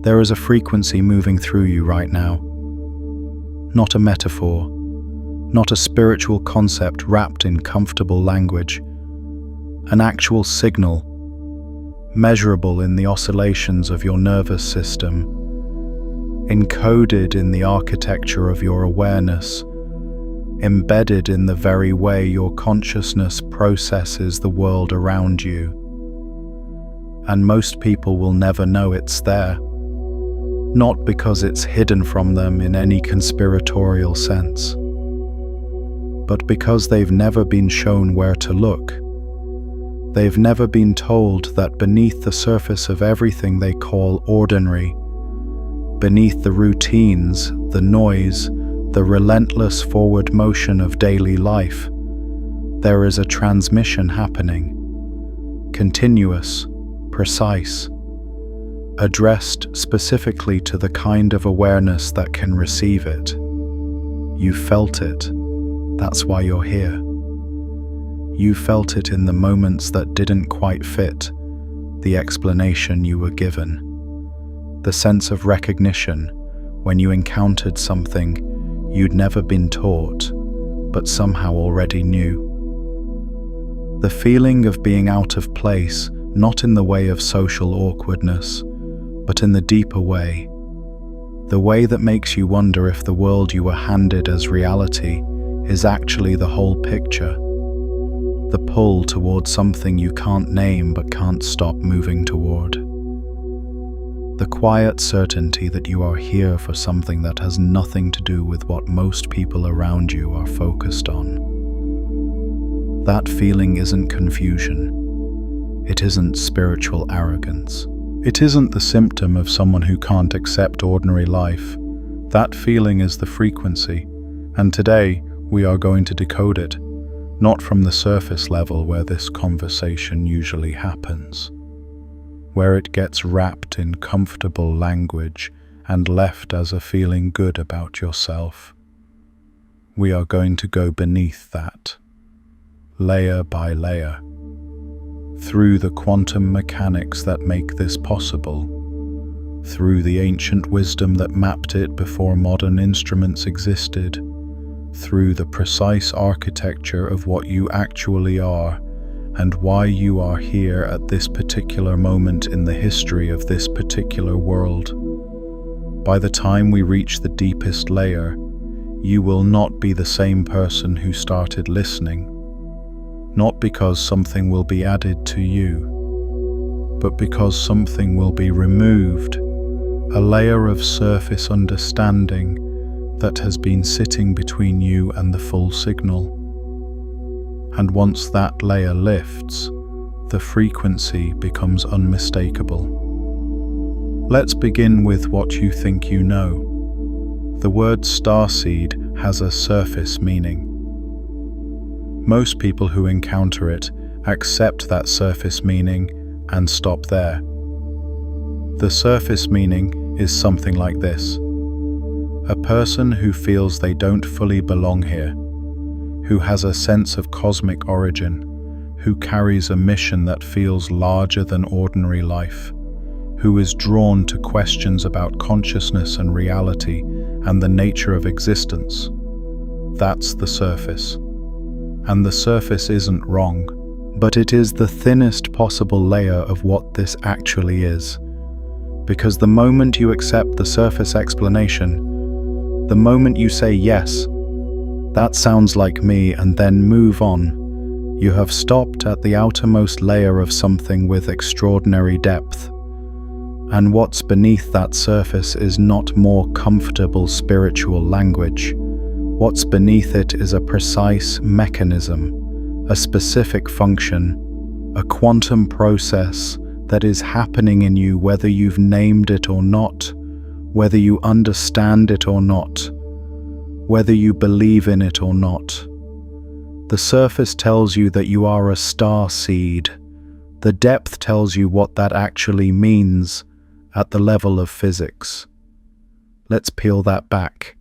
There is a frequency moving through you right now. Not a metaphor, not a spiritual concept wrapped in comfortable language. An actual signal, measurable in the oscillations of your nervous system, encoded in the architecture of your awareness, embedded in the very way your consciousness processes the world around you. And most people will never know it's there, not because it's hidden from them in any conspiratorial sense, but because they've never been shown where to look. They've never been told that beneath the surface of everything they call ordinary, beneath the routines, the noise, the relentless forward motion of daily life, there is a transmission happening, continuous, precise, addressed specifically to the kind of awareness that can receive it. You felt it. That's why you're here. You felt it in the moments that didn't quite fit the explanation you were given. The sense of recognition when you encountered something you'd never been taught, but somehow already knew. The feeling of being out of place, not in the way of social awkwardness, but in the deeper way. The way that makes you wonder if the world you were handed as reality is actually the whole picture. The pull toward something you can't name but can't stop moving toward. The quiet certainty that you are here for something that has nothing to do with what most people around you are focused on. That feeling isn't confusion. It isn't spiritual arrogance. It isn't the symptom of someone who can't accept ordinary life. That feeling is the frequency, and today we are going to decode it, not from the surface level where this conversation usually happens, where it gets wrapped in comfortable language and left as a feeling good about yourself. We are going to go beneath that, layer by layer, through the quantum mechanics that make this possible, through the ancient wisdom that mapped it before modern instruments existed, through the precise architecture of what you actually are and why you are here at this particular moment in the history of this particular world. By the time we reach the deepest layer, you will not be the same person who started listening. Not because something will be added to you, but because something will be removed, a layer of surface understanding that has been sitting between you and the full signal. And once that layer lifts, the frequency becomes unmistakable. Let's begin with what you think you know. The word starseed has a surface meaning. Most people who encounter it accept that surface meaning and stop there. The surface meaning is something like this: a person who feels they don't fully belong here, who has a sense of cosmic origin, who carries a mission that feels larger than ordinary life, who is drawn to questions about consciousness and reality and the nature of existence. That's the surface. And the surface isn't wrong, but it is the thinnest possible layer of what this actually is. Because the moment you accept the surface explanation, the moment you say yes, that sounds like me, and then move on, you have stopped at the outermost layer of something with extraordinary depth. And what's beneath that surface is not more comfortable spiritual language. What's beneath it is a precise mechanism, a specific function, a quantum process that is happening in you whether you've named it or not, whether you understand it or not, whether you believe in it or not. The surface tells you that you are a starseed. The depth tells you what that actually means at the level of physics. Let's peel that back.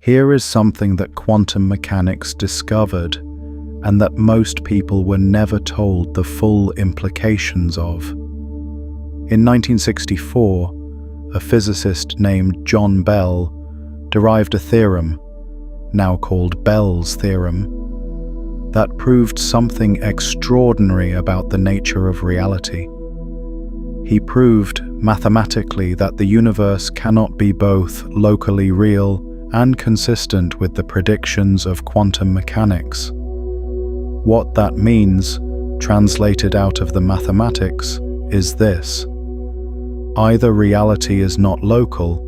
Here is something that quantum mechanics discovered and that most people were never told the full implications of. In 1964, a physicist named John Bell derived a theorem, now called Bell's theorem, that proved something extraordinary about the nature of reality. He proved mathematically that the universe cannot be both locally real and consistent with the predictions of quantum mechanics. What that means, translated out of the mathematics, is this. Either reality is not local,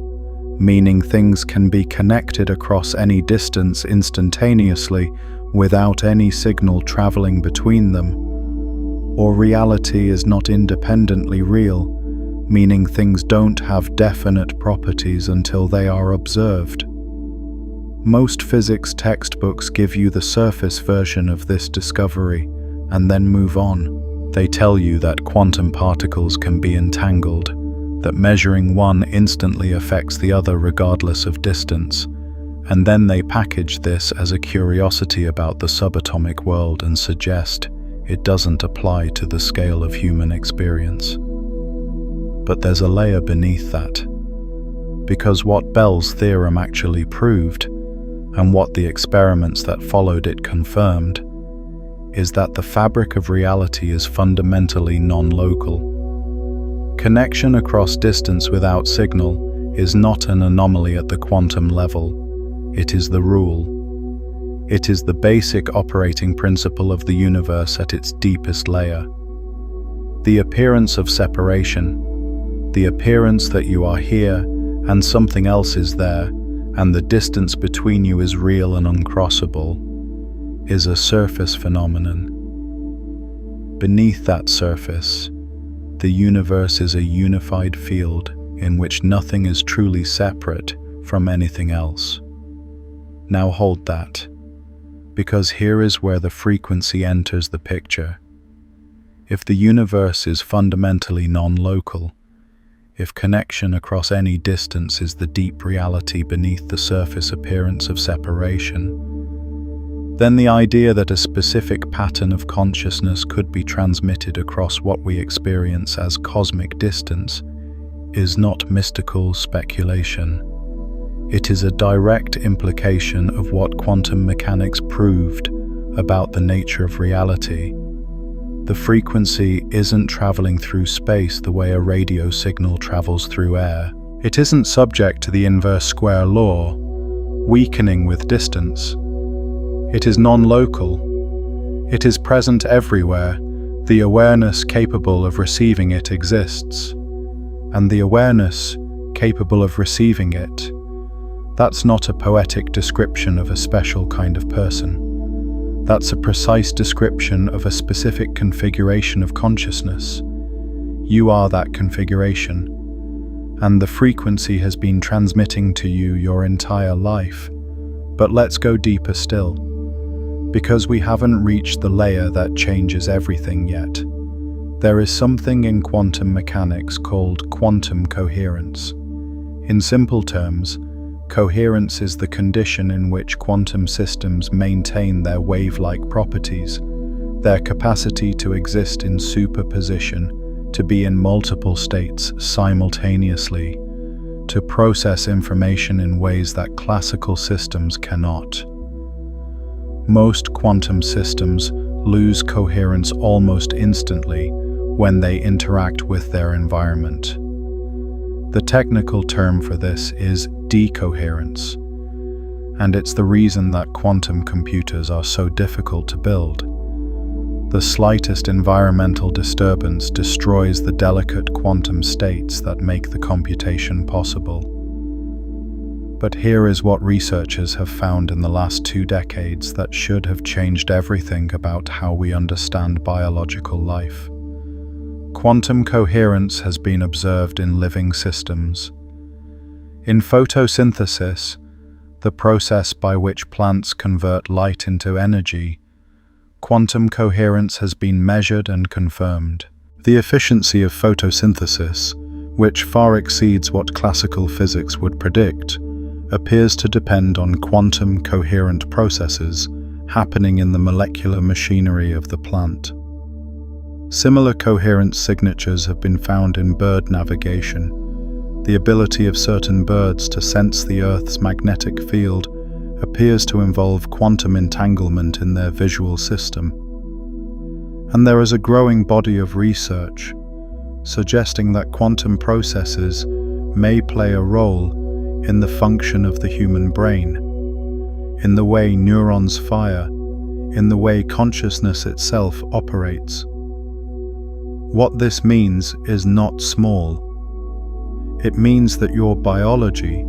meaning things can be connected across any distance instantaneously without any signal traveling between them, or reality is not independently real, meaning things don't have definite properties until they are observed. Most physics textbooks give you the surface version of this discovery and then move on. They tell you that quantum particles can be entangled, that measuring one instantly affects the other regardless of distance, and then they package this as a curiosity about the subatomic world and suggest it doesn't apply to the scale of human experience. But there's a layer beneath that, because what Bell's theorem actually proved, and what the experiments that followed it confirmed, is that the fabric of reality is fundamentally non-local. Connection across distance without signal is not an anomaly at the quantum level, it is the rule. It is the basic operating principle of the universe at its deepest layer. The appearance of separation, the appearance that you are here and something else is there, and the distance between you is real and uncrossable, is a surface phenomenon. Beneath that surface, the universe is a unified field in which nothing is truly separate from anything else. Now hold that, because here is where the frequency enters the picture. If the universe is fundamentally non-local, if connection across any distance is the deep reality beneath the surface appearance of separation, then the idea that a specific pattern of consciousness could be transmitted across what we experience as cosmic distance is not mystical speculation. It is a direct implication of what quantum mechanics proved about the nature of reality. The frequency isn't traveling through space the way a radio signal travels through air. It isn't subject to the inverse square law, weakening with distance. It is non-local. It is present everywhere. The awareness capable of receiving it exists. And the awareness capable of receiving it, that's not a poetic description of a special kind of person. That's a precise description of a specific configuration of consciousness. You are that configuration, and the frequency has been transmitting to you your entire life. But let's go deeper still, because we haven't reached the layer that changes everything yet. There is something in quantum mechanics called quantum coherence. In simple terms, coherence is the condition in which quantum systems maintain their wave-like properties, their capacity to exist in superposition, to be in multiple states simultaneously, to process information in ways that classical systems cannot. Most quantum systems lose coherence almost instantly when they interact with their environment. The technical term for this is decoherence, and it's the reason that quantum computers are so difficult to build. The slightest environmental disturbance destroys the delicate quantum states that make the computation possible. But here is what researchers have found in the last 2 decades that should have changed everything about how we understand biological life. Quantum coherence has been observed in living systems. In photosynthesis, the process by which plants convert light into energy, quantum coherence has been measured and confirmed. The efficiency of photosynthesis, which far exceeds what classical physics would predict, appears to depend on quantum coherent processes happening in the molecular machinery of the plant. Similar coherence signatures have been found in bird navigation, The ability of certain birds to sense the Earth's magnetic field appears to involve quantum entanglement in their visual system. And there is a growing body of research suggesting that quantum processes may play a role in the function of the human brain, in the way neurons fire, in the way consciousness itself operates. What this means is not small. It means that your biology,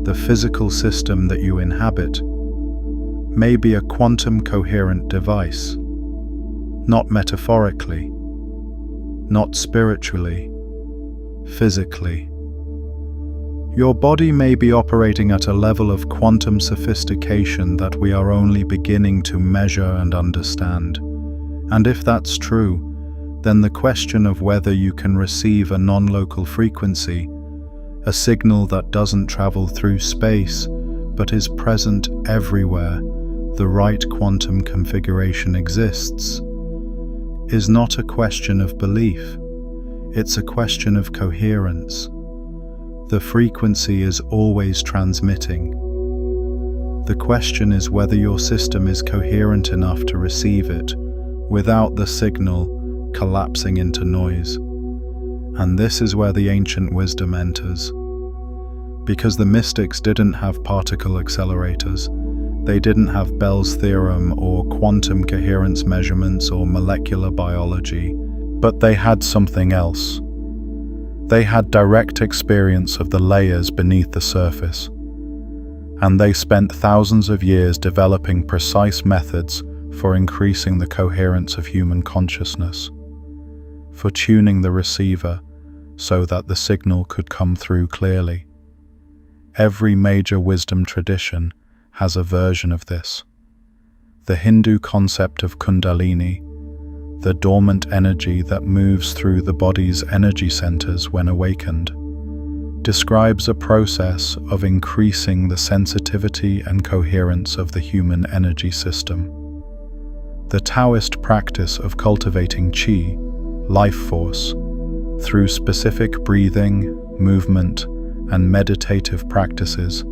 the physical system that you inhabit, may be a quantum coherent device, not metaphorically, not spiritually, physically. Your body may be operating at a level of quantum sophistication that we are only beginning to measure and understand. And if that's true, then the question of whether you can receive a non-local frequency, a signal that doesn't travel through space but is present everywhere the right quantum configuration exists, is not a question of belief. It's a question of coherence. The frequency is always transmitting. The question is whether your system is coherent enough to receive it without the signal collapsing into noise. And this is where the ancient wisdom enters. Because the mystics didn't have particle accelerators, they didn't have Bell's theorem or quantum coherence measurements or molecular biology, but they had something else. They had direct experience of the layers beneath the surface, and they spent thousands of years developing precise methods for increasing the coherence of human consciousness, for tuning the receiver so that the signal could come through clearly. Every major wisdom tradition has a version of this. The Hindu concept of Kundalini, the dormant energy that moves through the body's energy centers when awakened, describes a process of increasing the sensitivity and coherence of the human energy system. The Taoist practice of cultivating qi, life force, through specific breathing, movement, and meditative practices,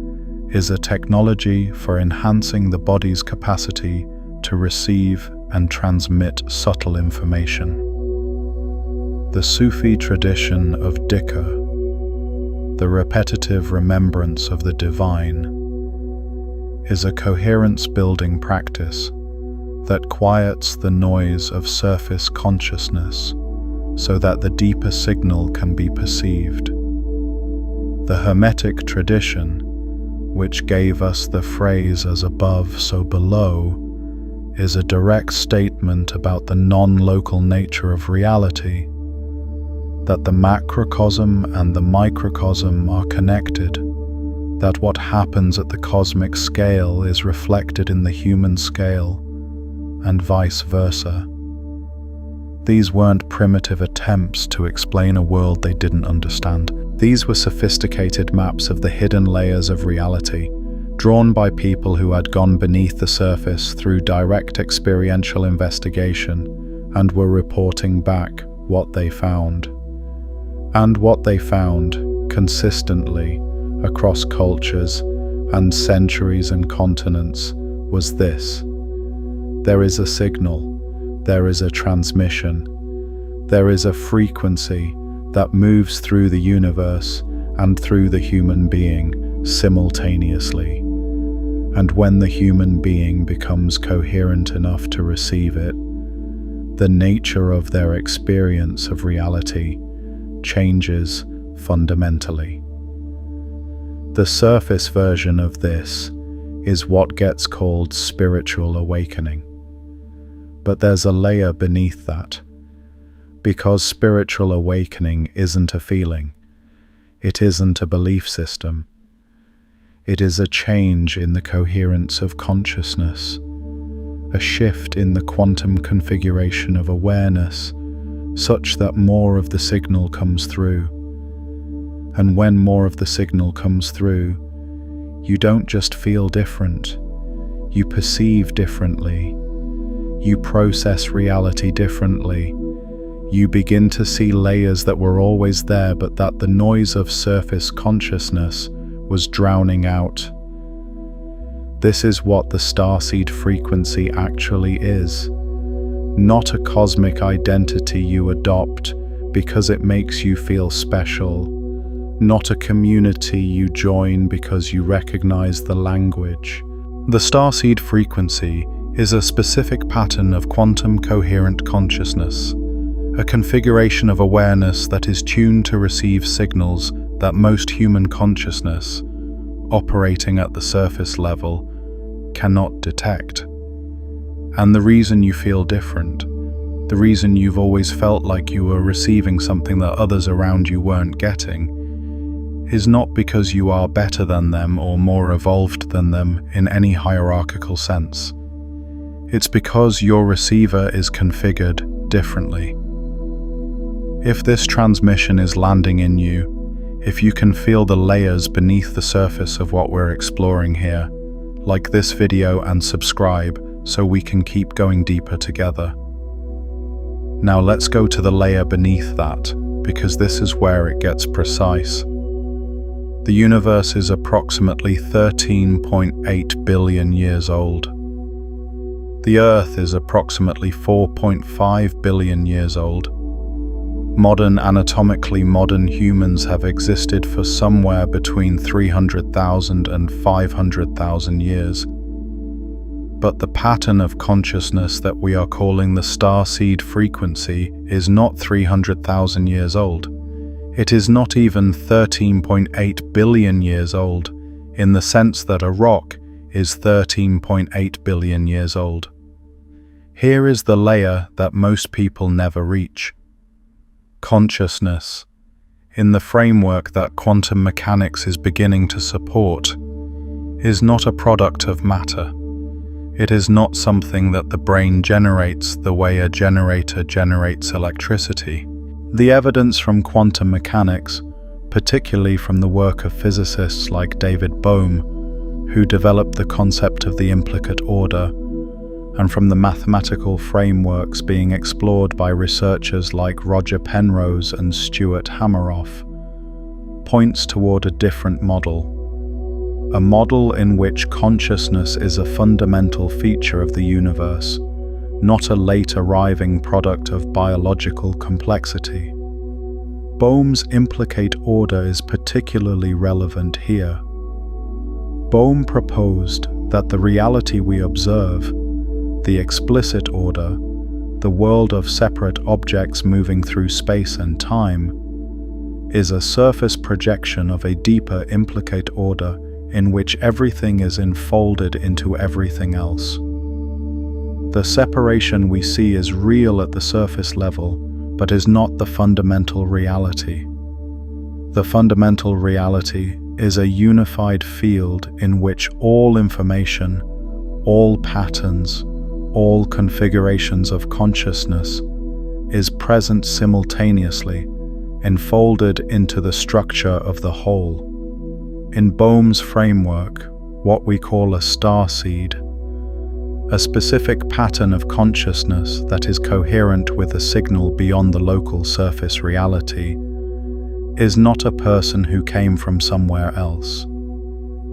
is a technology for enhancing the body's capacity to receive and transmit subtle information. The Sufi tradition of Decode, the repetitive remembrance of the divine, is a coherence-building practice that quiets the noise of surface consciousness so that the deeper signal can be perceived. The Hermetic tradition, which gave us the phrase "as above, so below," is a direct statement about the non-local nature of reality, that the macrocosm and the microcosm are connected, that what happens at the cosmic scale is reflected in the human scale, and vice versa. These weren't primitive attempts to explain a world they didn't understand. These were sophisticated maps of the hidden layers of reality, drawn by people who had gone beneath the surface through direct experiential investigation and were reporting back what they found. And what they found, consistently, across cultures and centuries and continents, was this. There is a signal, there is a transmission, there is a frequency that moves through the universe and through the human being simultaneously. And when the human being becomes coherent enough to receive it, the nature of their experience of reality changes fundamentally. The surface version of this is what gets called spiritual awakening. But there's a layer beneath that. Because spiritual awakening isn't a feeling, it isn't a belief system. It is a change in the coherence of consciousness, a shift in the quantum configuration of awareness, such that more of the signal comes through. And when more of the signal comes through, you don't just feel different, you perceive differently, you process reality differently, you begin to see layers that were always there, but that the noise of surface consciousness was drowning out. This is what the Starseed frequency actually is. Not a cosmic identity you adopt because it makes you feel special. Not a community you join because you recognize the language. The Starseed frequency is a specific pattern of quantum coherent consciousness, a configuration of awareness that is tuned to receive signals that most human consciousness, operating at the surface level, cannot detect. And the reason you feel different, the reason you've always felt like you were receiving something that others around you weren't getting, is not because you are better than them or more evolved than them in any hierarchical sense. It's because your receiver is configured differently. If this transmission is landing in you, if you can feel the layers beneath the surface of what we're exploring here, like this video and subscribe so we can keep going deeper together. Now let's go to the layer beneath that, because this is where it gets precise. The universe is approximately 13.8 billion years old. The Earth is approximately 4.5 billion years old. Anatomically modern humans have existed for somewhere between 300,000 and 500,000 years. But the pattern of consciousness that we are calling the Starseed frequency is not 300,000 years old. It is not even 13.8 billion years old, in the sense that a rock is 13.8 billion years old. Here is the layer that most people never reach. Consciousness, in the framework that quantum mechanics is beginning to support, is not a product of matter. It is not something that the brain generates the way a generator generates electricity. The evidence from quantum mechanics, particularly from the work of physicists like David Bohm, who developed the concept of the implicate order, and from the mathematical frameworks being explored by researchers like Roger Penrose and Stuart Hameroff, points toward a different model. A model in which consciousness is a fundamental feature of the universe, not a late arriving product of biological complexity. Bohm's implicate order is particularly relevant here. Bohm proposed that the reality we observe, the explicit order, the world of separate objects moving through space and time, is a surface projection of a deeper implicate order in which everything is enfolded into everything else. The separation we see is real at the surface level, but is not the fundamental reality. The fundamental reality is a unified field in which all information, all patterns, all configurations of consciousness is present simultaneously, enfolded into the structure of the whole. In Bohm's framework, what we call a starseed, a specific pattern of consciousness that is coherent with a signal beyond the local surface reality, is not a person who came from somewhere else.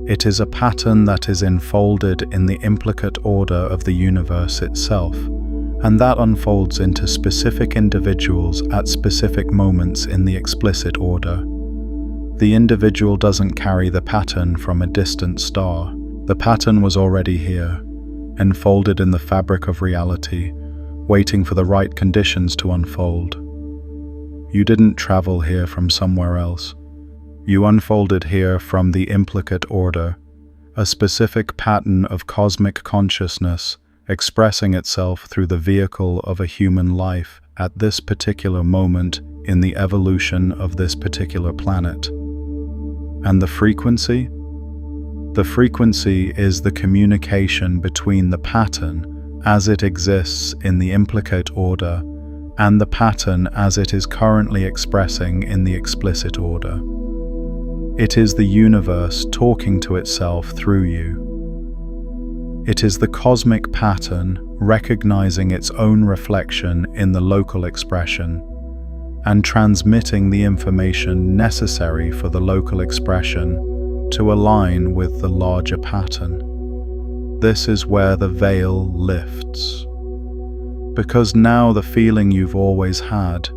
It is a pattern that is enfolded in the implicate order of the universe itself, and that unfolds into specific individuals at specific moments in the explicit order. The individual doesn't carry the pattern from a distant star. The pattern was already here, enfolded in the fabric of reality, waiting for the right conditions to unfold. You didn't travel here from somewhere else. You unfolded here from the implicate order, a specific pattern of cosmic consciousness expressing itself through the vehicle of a human life at this particular moment in the evolution of this particular planet. And the frequency? The frequency is the communication between the pattern as it exists in the implicate order and the pattern as it is currently expressing in the explicit order. It is the universe talking to itself through you. It is the cosmic pattern recognizing its own reflection in the local expression, and transmitting the information necessary for the local expression to align with the larger pattern. This is where the veil lifts. Because now the feeling you've always had,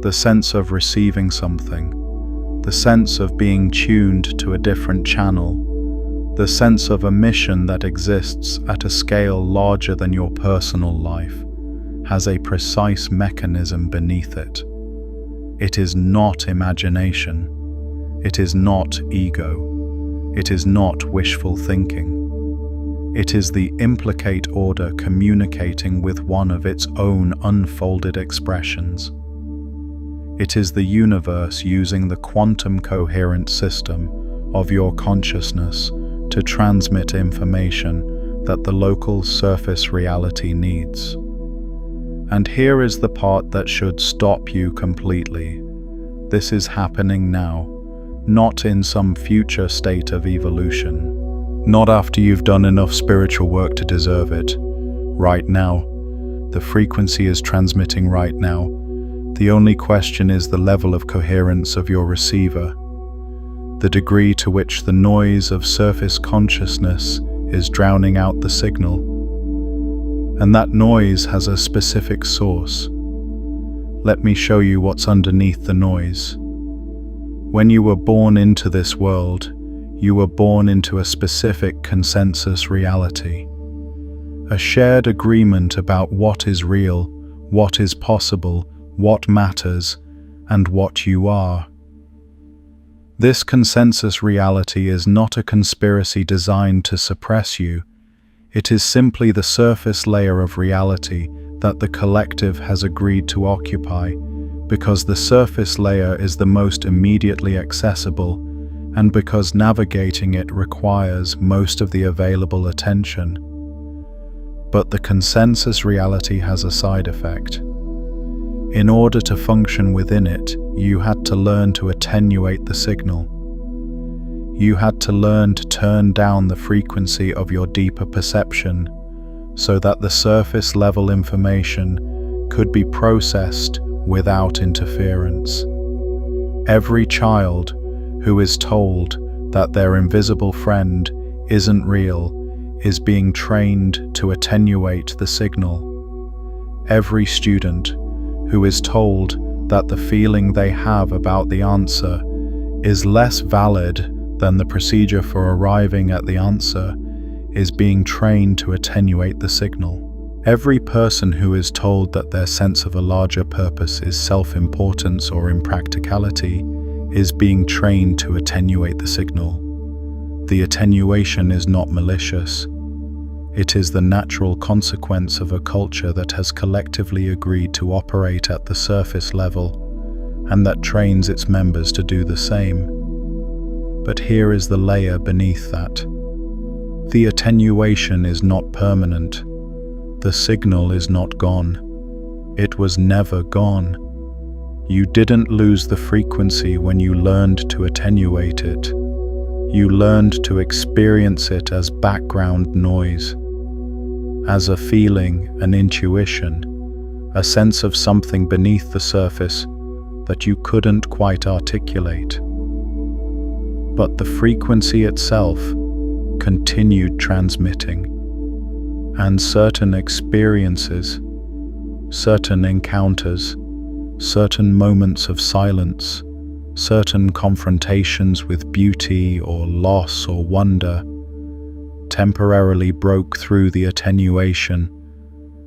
the sense of receiving something, the sense of being tuned to a different channel, the sense of a mission that exists at a scale larger than your personal life, has a precise mechanism beneath it. It is not imagination. It is not ego. It is not wishful thinking. It is the implicate order communicating with one of its own unfolded expressions. It is the universe using the quantum coherent system of your consciousness to transmit information that the local surface reality needs. And here is the part that should stop you completely. This is happening now, not in some future state of evolution. Not after you've done enough spiritual work to deserve it. Right now. The frequency is transmitting right now. The only question is the level of coherence of your receiver, the degree to which the noise of surface consciousness is drowning out the signal. And that noise has a specific source. Let me show you what's underneath the noise. When you were born into this world, you were born into a specific consensus reality, a shared agreement about what is real, what is possible, what matters, and what you are. This consensus reality is not a conspiracy designed to suppress you. It is simply the surface layer of reality that the collective has agreed to occupy, because the surface layer is the most immediately accessible, and because navigating it requires most of the available attention. But the consensus reality has a side effect. In order to function within it, you had to learn to attenuate the signal. You had to learn to turn down the frequency of your deeper perception so that the surface level information could be processed without interference. Every child who is told that their invisible friend isn't real is being trained to attenuate the signal. Every student who is told that the feeling they have about the answer is less valid than the procedure for arriving at the answer is being trained to attenuate the signal. Every person who is told that their sense of a larger purpose is self-importance or impracticality is being trained to attenuate the signal. The attenuation is not malicious. It is the natural consequence of a culture that has collectively agreed to operate at the surface level and that trains its members to do the same. But here is the layer beneath that. The attenuation is not permanent. The signal is not gone. It was never gone. You didn't lose the frequency when you learned to attenuate it. You learned to experience it as background noise, as a feeling, an intuition, a sense of something beneath the surface that you couldn't quite articulate. But the frequency itself continued transmitting, and certain experiences, certain encounters, certain moments of silence, certain confrontations with beauty or loss or wonder temporarily broke through the attenuation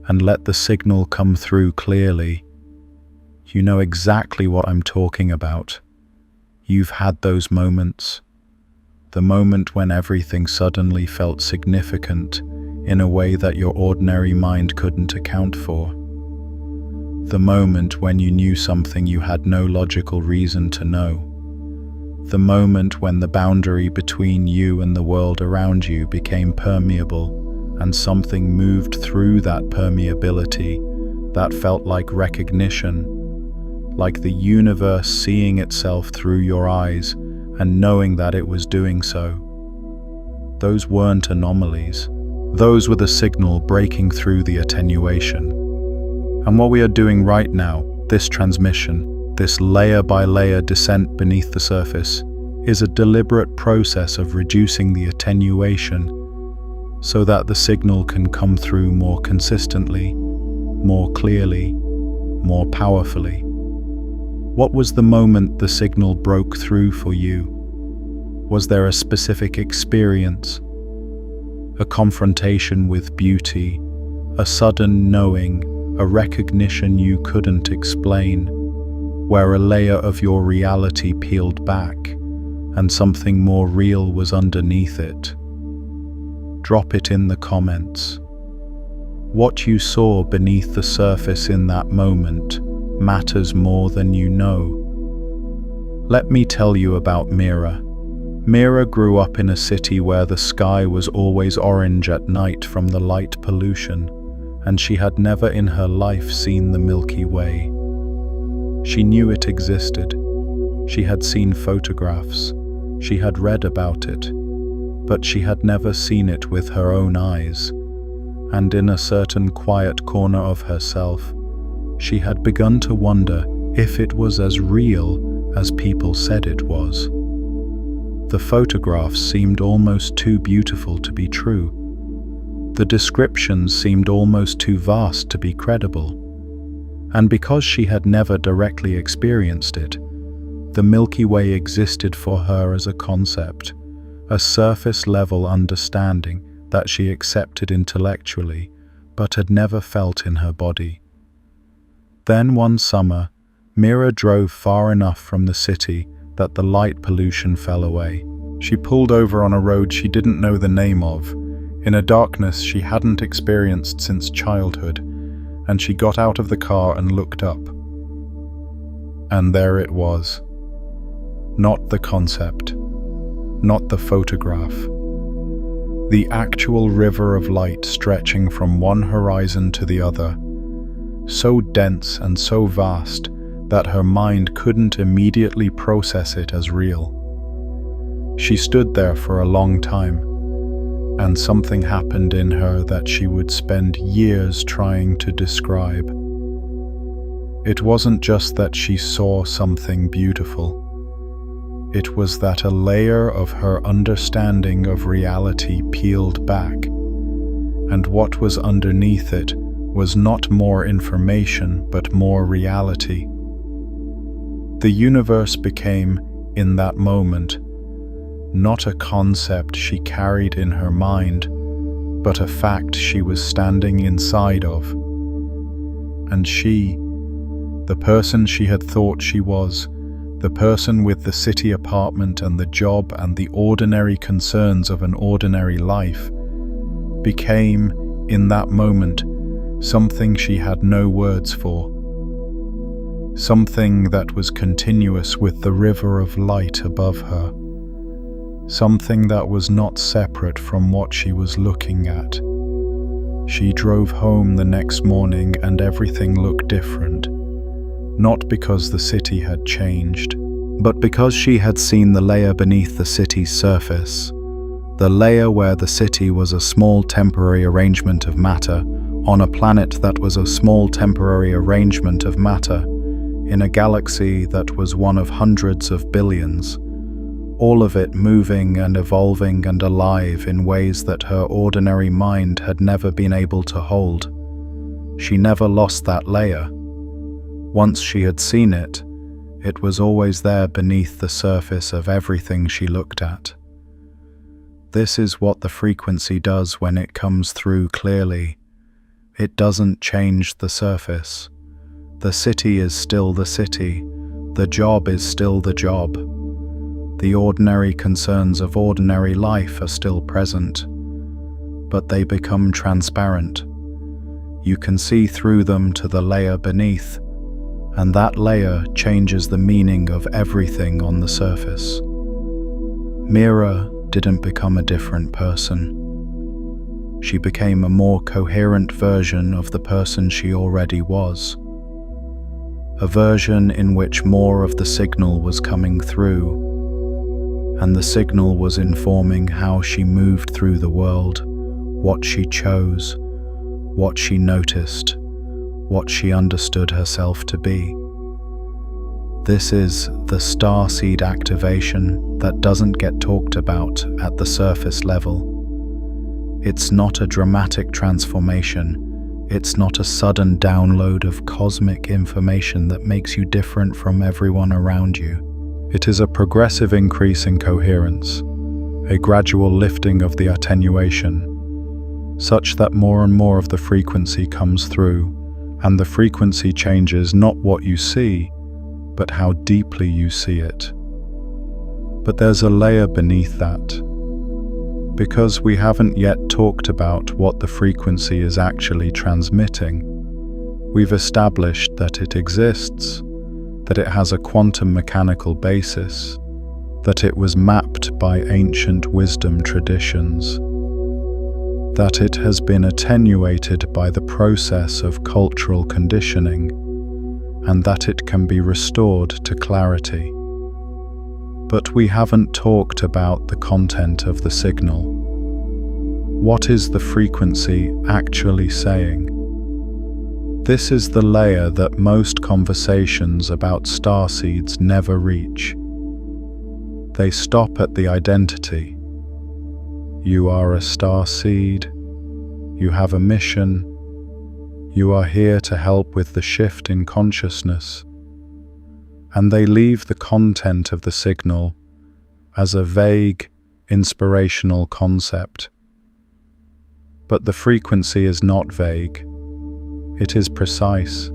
and let the signal come through clearly. You know exactly what I'm talking about. You've had those moments. The moment when everything suddenly felt significant in a way that your ordinary mind couldn't account for. The moment when you knew something you had no logical reason to know. The moment when the boundary between you and the world around you became permeable and something moved through that permeability that felt like recognition, like the universe seeing itself through your eyes and knowing that it was doing so. Those weren't anomalies. Those were the signal breaking through the attenuation. And what we are doing right now, this transmission, this layer-by-layer descent beneath the surface, is a deliberate process of reducing the attenuation so that the signal can come through more consistently, more clearly, more powerfully. What was the moment the signal broke through for you? Was there a specific experience? A confrontation with beauty, a sudden knowing, a recognition you couldn't explain, where a layer of your reality peeled back and something more real was underneath it? Drop it in the comments. What you saw beneath the surface in that moment matters more than you know. Let me tell you about Mira. Mira grew up in a city where the sky was always orange at night from the light pollution, and she had never in her life seen the Milky Way. She knew it existed. She had seen photographs. She had read about it, but she had never seen it with her own eyes. And in a certain quiet corner of herself, she had begun to wonder if it was as real as people said it was. The photographs seemed almost too beautiful to be true. The descriptions seemed almost too vast to be credible. And because she had never directly experienced it, the Milky Way existed for her as a concept, a surface-level understanding that she accepted intellectually, but had never felt in her body. Then one summer, Mira drove far enough from the city that the light pollution fell away. She pulled over on a road she didn't know the name of, in a darkness she hadn't experienced since childhood, and she got out of the car and looked up. And there it was. Not the concept, not the photograph. The actual river of light stretching from one horizon to the other, so dense and so vast that her mind couldn't immediately process it as real. She stood there for a long time, and something happened in her that she would spend years trying to describe. It wasn't just that she saw something beautiful. It was that a layer of her understanding of reality peeled back, and what was underneath it was not more information but more reality. The universe became, in that moment, not a concept she carried in her mind, but a fact she was standing inside of. And she, the person she had thought she was, the person with the city apartment and the job and the ordinary concerns of an ordinary life, became, in that moment, something she had no words for. Something that was continuous with the river of light above her. Something that was not separate from what she was looking at. She drove home the next morning and everything looked different. Not because the city had changed, but because she had seen the layer beneath the city's surface, the layer where the city was a small temporary arrangement of matter on a planet that was a small temporary arrangement of matter in a galaxy that was one of hundreds of billions, all of it moving and evolving and alive in ways that her ordinary mind had never been able to hold. She never lost that layer. Once she had seen it, it was always there beneath the surface of everything she looked at. This is what the frequency does when it comes through clearly. It doesn't change the surface. The city is still the city. The job is still the job. The ordinary concerns of ordinary life are still present, but they become transparent. You can see through them to the layer beneath, and that layer changes the meaning of everything on the surface. Mira didn't become a different person. She became a more coherent version of the person she already was. A version in which more of the signal was coming through, and the signal was informing how she moved through the world, what she chose, what she noticed, what she understood herself to be. This is the Starseed activation that doesn't get talked about at the surface level. It's not a dramatic transformation. It's not a sudden download of cosmic information that makes you different from everyone around you. It is a progressive increase in coherence, a gradual lifting of the attenuation, such that more and more of the frequency comes through, and the frequency changes not what you see, but how deeply you see it. But there's a layer beneath that. Because we haven't yet talked about what the frequency is actually transmitting, we've established that it exists, that it has a quantum mechanical basis, that it was mapped by ancient wisdom traditions, that it has been attenuated by the process of cultural conditioning, and that it can be restored to clarity. But we haven't talked about the content of the signal. What is the frequency actually saying? This is the layer that most conversations about starseeds never reach. They stop at the identity. You are a starseed. You have a mission. You are here to help with the shift in consciousness. And they leave the content of the signal as a vague, inspirational concept. But the frequency is not vague. It is precise.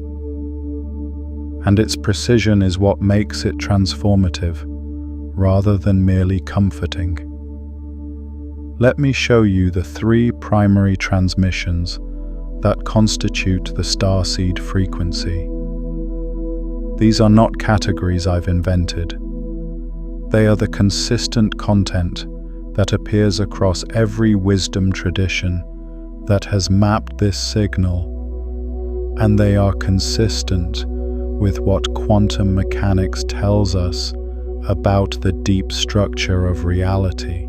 And its precision is what makes it transformative, rather than merely comforting. Let me show you the 3 primary transmissions that constitute the starseed frequency. These are not categories I've invented. They are the consistent content that appears across every wisdom tradition that has mapped this signal, and they are consistent with what quantum mechanics tells us about the deep structure of reality.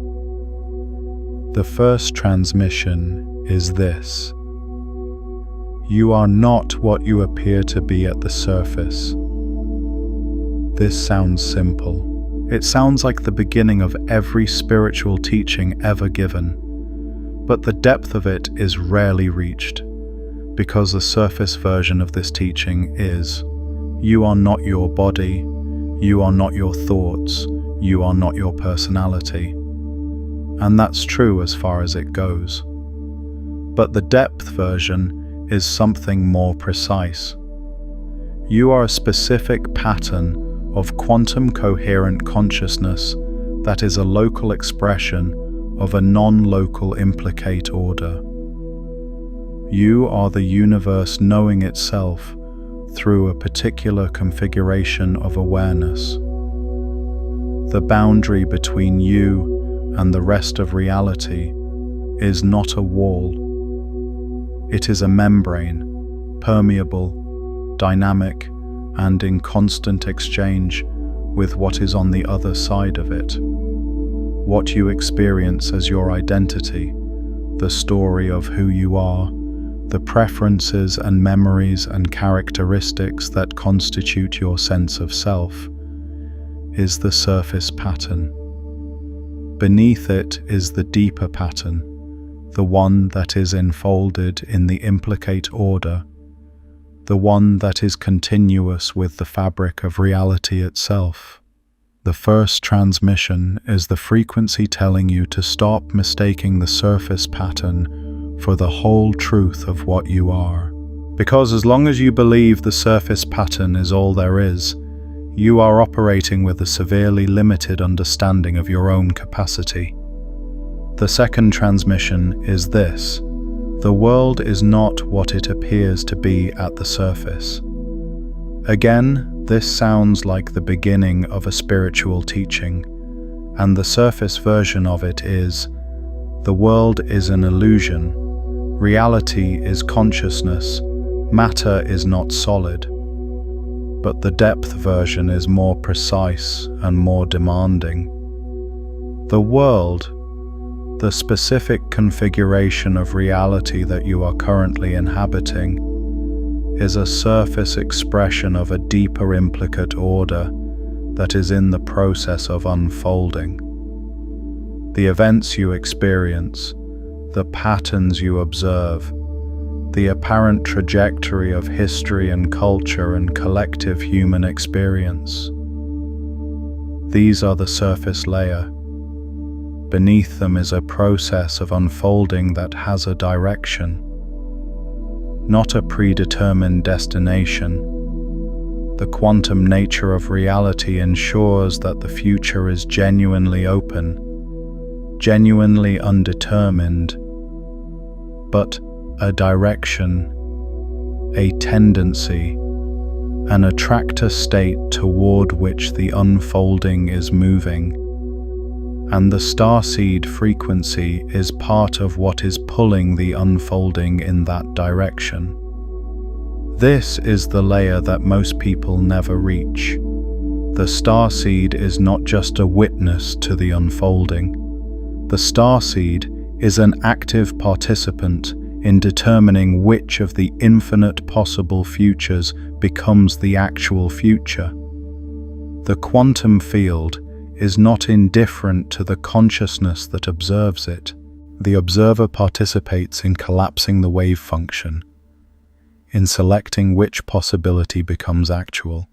The first transmission is this: you are not what you appear to be at the surface. This sounds simple. It sounds like the beginning of every spiritual teaching ever given, but the depth of it is rarely reached, because the surface version of this teaching is: you are not your body, you are not your thoughts, you are not your personality. And that's true as far as it goes. But the depth version is something more precise. You are a specific pattern of quantum coherent consciousness that is a local expression of a non-local implicate order. You are the universe knowing itself through a particular configuration of awareness. The boundary between you and the rest of reality is not a wall. It is a membrane, permeable, dynamic, and in constant exchange with what is on the other side of it. What you experience as your identity, the story of who you are, the preferences and memories and characteristics that constitute your sense of self, is the surface pattern. Beneath it is the deeper pattern, the one that is enfolded in the implicate order, the one that is continuous with the fabric of reality itself. The first transmission is the frequency telling you to stop mistaking the surface pattern for the whole truth of what you are. Because as long as you believe the surface pattern is all there is, you are operating with a severely limited understanding of your own capacity. The second transmission is this: the world is not what it appears to be at the surface. Again, this sounds like the beginning of a spiritual teaching, and the surface version of it is: the world is an illusion, reality is consciousness, matter is not solid. But the depth version is more precise and more demanding. The world, The specific configuration of reality that you are currently inhabiting is a surface expression of a deeper implicate order that is in the process of unfolding. The events you experience, the patterns you observe, the apparent trajectory of history and culture and collective human experience. These are the surface layer. Beneath them is a process of unfolding that has a direction, not a predetermined destination. The quantum nature of reality ensures that the future is genuinely open, genuinely undetermined, but a direction, a tendency, an attractor state toward which the unfolding is moving. And the starseed frequency is part of what is pulling the unfolding in that direction. This is the layer that most people never reach. The starseed is not just a witness to the unfolding. The starseed is an active participant in determining which of the infinite possible futures becomes the actual future. The quantum field is not indifferent to the consciousness that observes it. The observer participates in collapsing the wave function, in selecting which possibility becomes actual.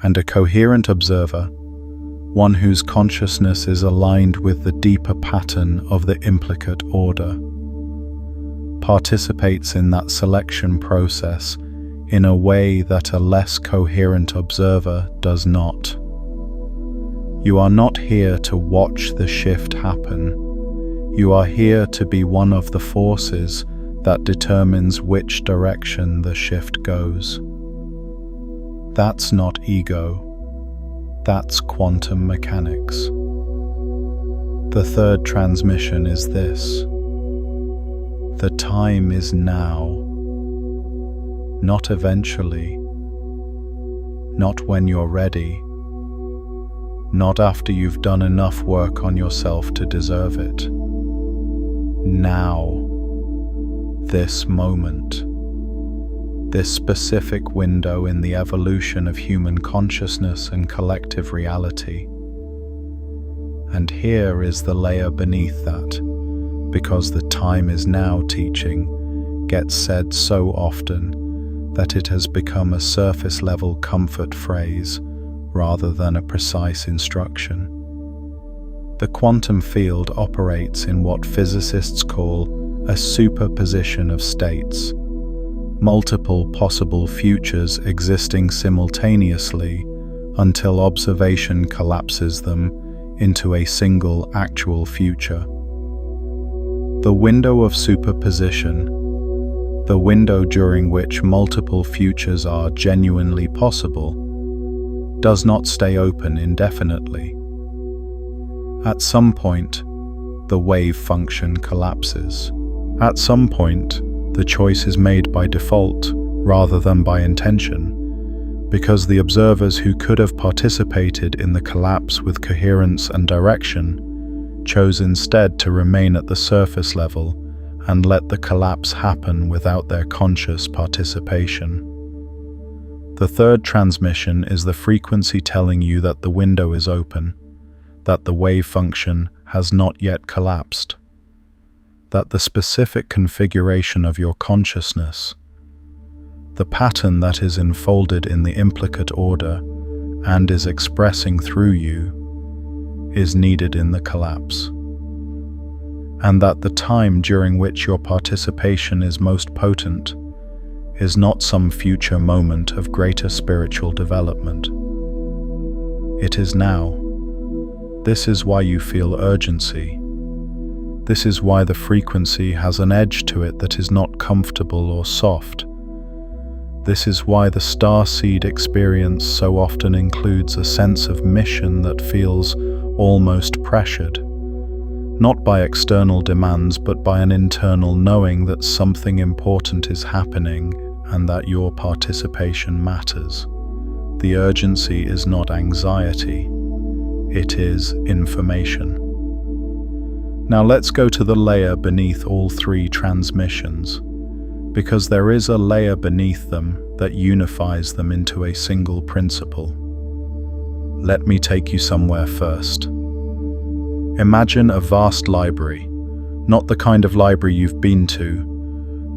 And a coherent observer, one whose consciousness is aligned with the deeper pattern of the implicate order, participates in that selection process in a way that a less coherent observer does not. You are not here to watch the shift happen. You are here to be one of the forces that determines which direction the shift goes. That's not ego. That's quantum mechanics. The third transmission is this. The time is now, not eventually, not when you're ready, not after you've done enough work on yourself to deserve it. Now, this moment, this specific window in the evolution of human consciousness and collective reality. And here is the layer beneath that, because the time is now teaching gets said so often that it has become a surface-level comfort phrase rather than a precise instruction. The quantum field operates in what physicists call a superposition of states, multiple possible futures existing simultaneously until observation collapses them into a single actual future. The window of superposition, the window during which multiple futures are genuinely possible, does not stay open indefinitely. At some point, the wave function collapses. At some point, the choice is made by default rather than by intention, because the observers who could have participated in the collapse with coherence and direction chose instead to remain at the surface level and let the collapse happen without their conscious participation. The third transmission is the frequency telling you that the window is open, that the wave function has not yet collapsed, that the specific configuration of your consciousness, the pattern that is enfolded in the implicate order and is expressing through you, is needed in the collapse, and that the time during which your participation is most potent is not some future moment of greater spiritual development. It is now. This is why you feel urgency. This is why the frequency has an edge to it that is not comfortable or soft. This is why the starseed experience so often includes a sense of mission that feels almost pressured, not by external demands but by an internal knowing that something important is happening and that your participation matters. The urgency is not anxiety, it is information. Now let's go to the layer beneath all three transmissions, because there is a layer beneath them that unifies them into a single principle. Let me take you somewhere first. Imagine a vast library, not the kind of library you've been to,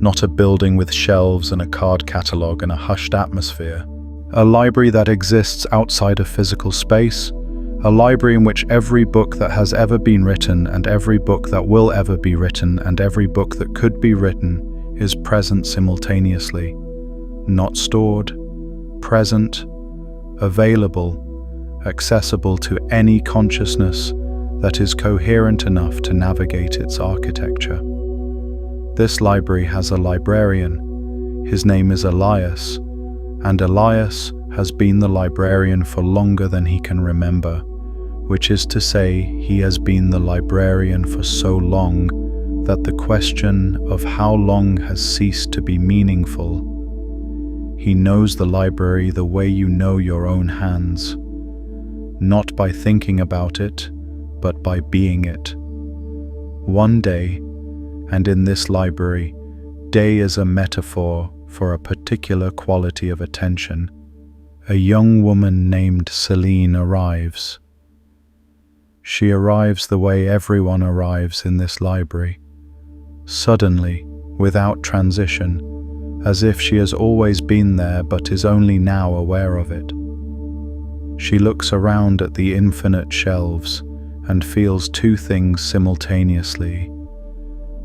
not a building with shelves and a card catalogue and a hushed atmosphere. A library that exists outside of physical space, a library in which every book that has ever been written and every book that will ever be written and every book that could be written is present simultaneously, not stored, present, available, accessible to any consciousness that is coherent enough to navigate its architecture. This library has a librarian. His name is Elias, and Elias has been the librarian for longer than he can remember, which is to say, he has been the librarian for so long that the question of how long has ceased to be meaningful. He knows the library the way you know your own hands, not by thinking about it, but by being it. One day, and in this library, day is a metaphor for a particular quality of attention, a young woman named Celine arrives. She arrives the way everyone arrives in this library, suddenly, without transition, as if she has always been there but is only now aware of it. She looks around at the infinite shelves and feels two things simultaneously: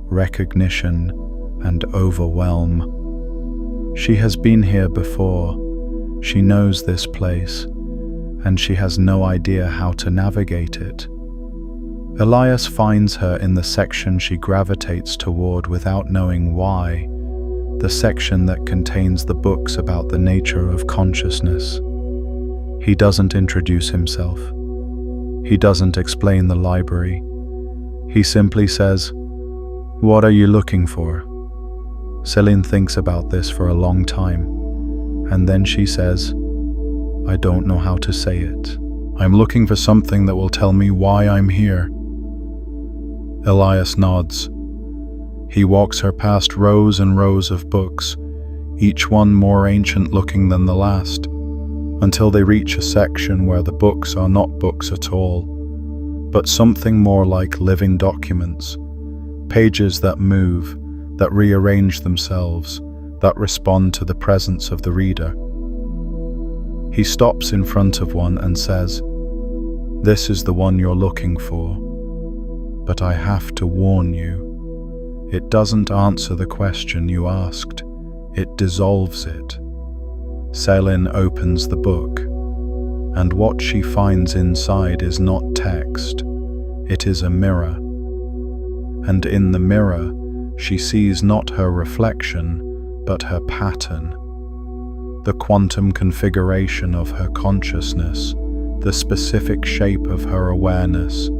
recognition and overwhelm. She has been here before, she knows this place, and she has no idea how to navigate it. Elias finds her in the section she gravitates toward without knowing why, the section that contains the books about the nature of consciousness. He doesn't introduce himself. He doesn't explain the library. He simply says, "What are you looking for?" Celine thinks about this for a long time, and then she says, "I don't know how to say it. I'm looking for something that will tell me why I'm here." Elias nods. He walks her past rows and rows of books, each one more ancient looking than the last, until they reach a section where the books are not books at all, but something more like living documents, pages that move, that rearrange themselves, that respond to the presence of the reader. He stops in front of one and says, "This is the one you're looking for. But I have to warn you, it doesn't answer the question you asked, it dissolves it." Celine opens the book, and what she finds inside is not text, it is a mirror. And in the mirror, she sees not her reflection, but her pattern. The quantum configuration of her consciousness, the specific shape of her awareness,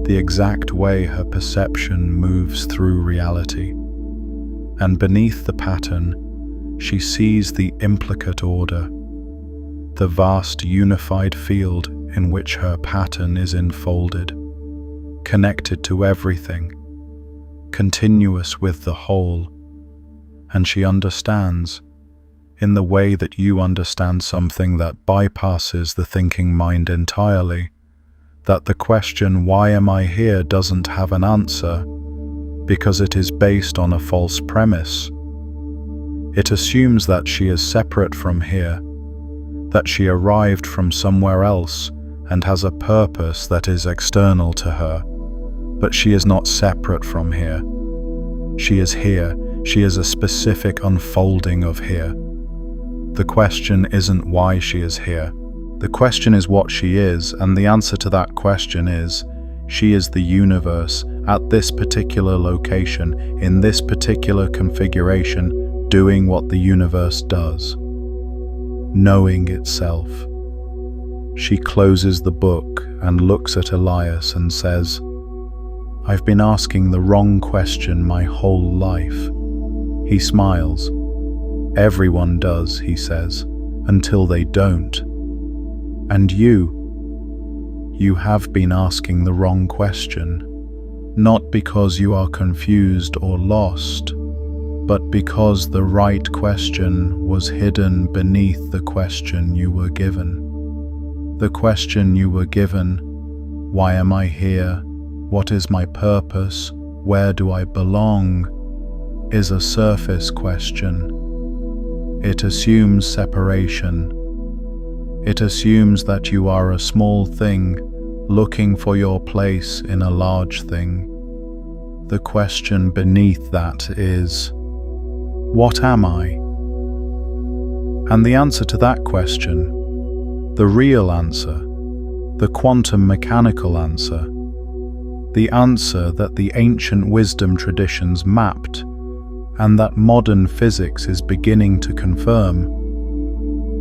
the exact way her perception moves through reality. And beneath the pattern, she sees the implicate order, the vast unified field in which her pattern is enfolded, connected to everything, continuous with the whole. And she understands, in the way that you understand something that bypasses the thinking mind entirely, that the question, "Why am I here?" doesn't have an answer, because it is based on a false premise. It assumes that she is separate from here, that she arrived from somewhere else and has a purpose that is external to her, but she is not separate from here. She is here, she is a specific unfolding of here. The question isn't why she is here. The question is what she is, and the answer to that question is, she is the universe at this particular location, in this particular configuration, doing what the universe does, knowing itself. She closes the book and looks at Elias and says, "I've been asking the wrong question my whole life." He smiles. "Everyone does," he says, "until they don't. And you have been asking the wrong question. not because you are confused or lost, but because the right question was hidden beneath the question you were given. The question you were given, why am I here? What is my purpose? Where do I belong? Is a surface question. It assumes separation. It assumes that you are a small thing looking for your place in a large thing. The question beneath that is, what am I? And the answer to that question, the real answer, the quantum mechanical answer, the answer that the ancient wisdom traditions mapped and that modern physics is beginning to confirm,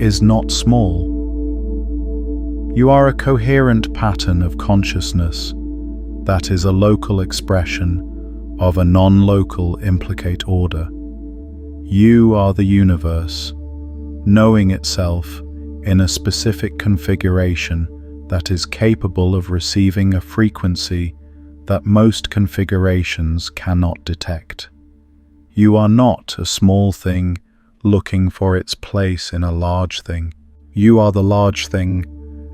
is not small. You are a coherent pattern of consciousness that is a local expression of a non-local implicate order. You are the universe, knowing itself in a specific configuration that is capable of receiving a frequency that most configurations cannot detect. You are not a small thing looking for its place in a large thing. You are the large thing,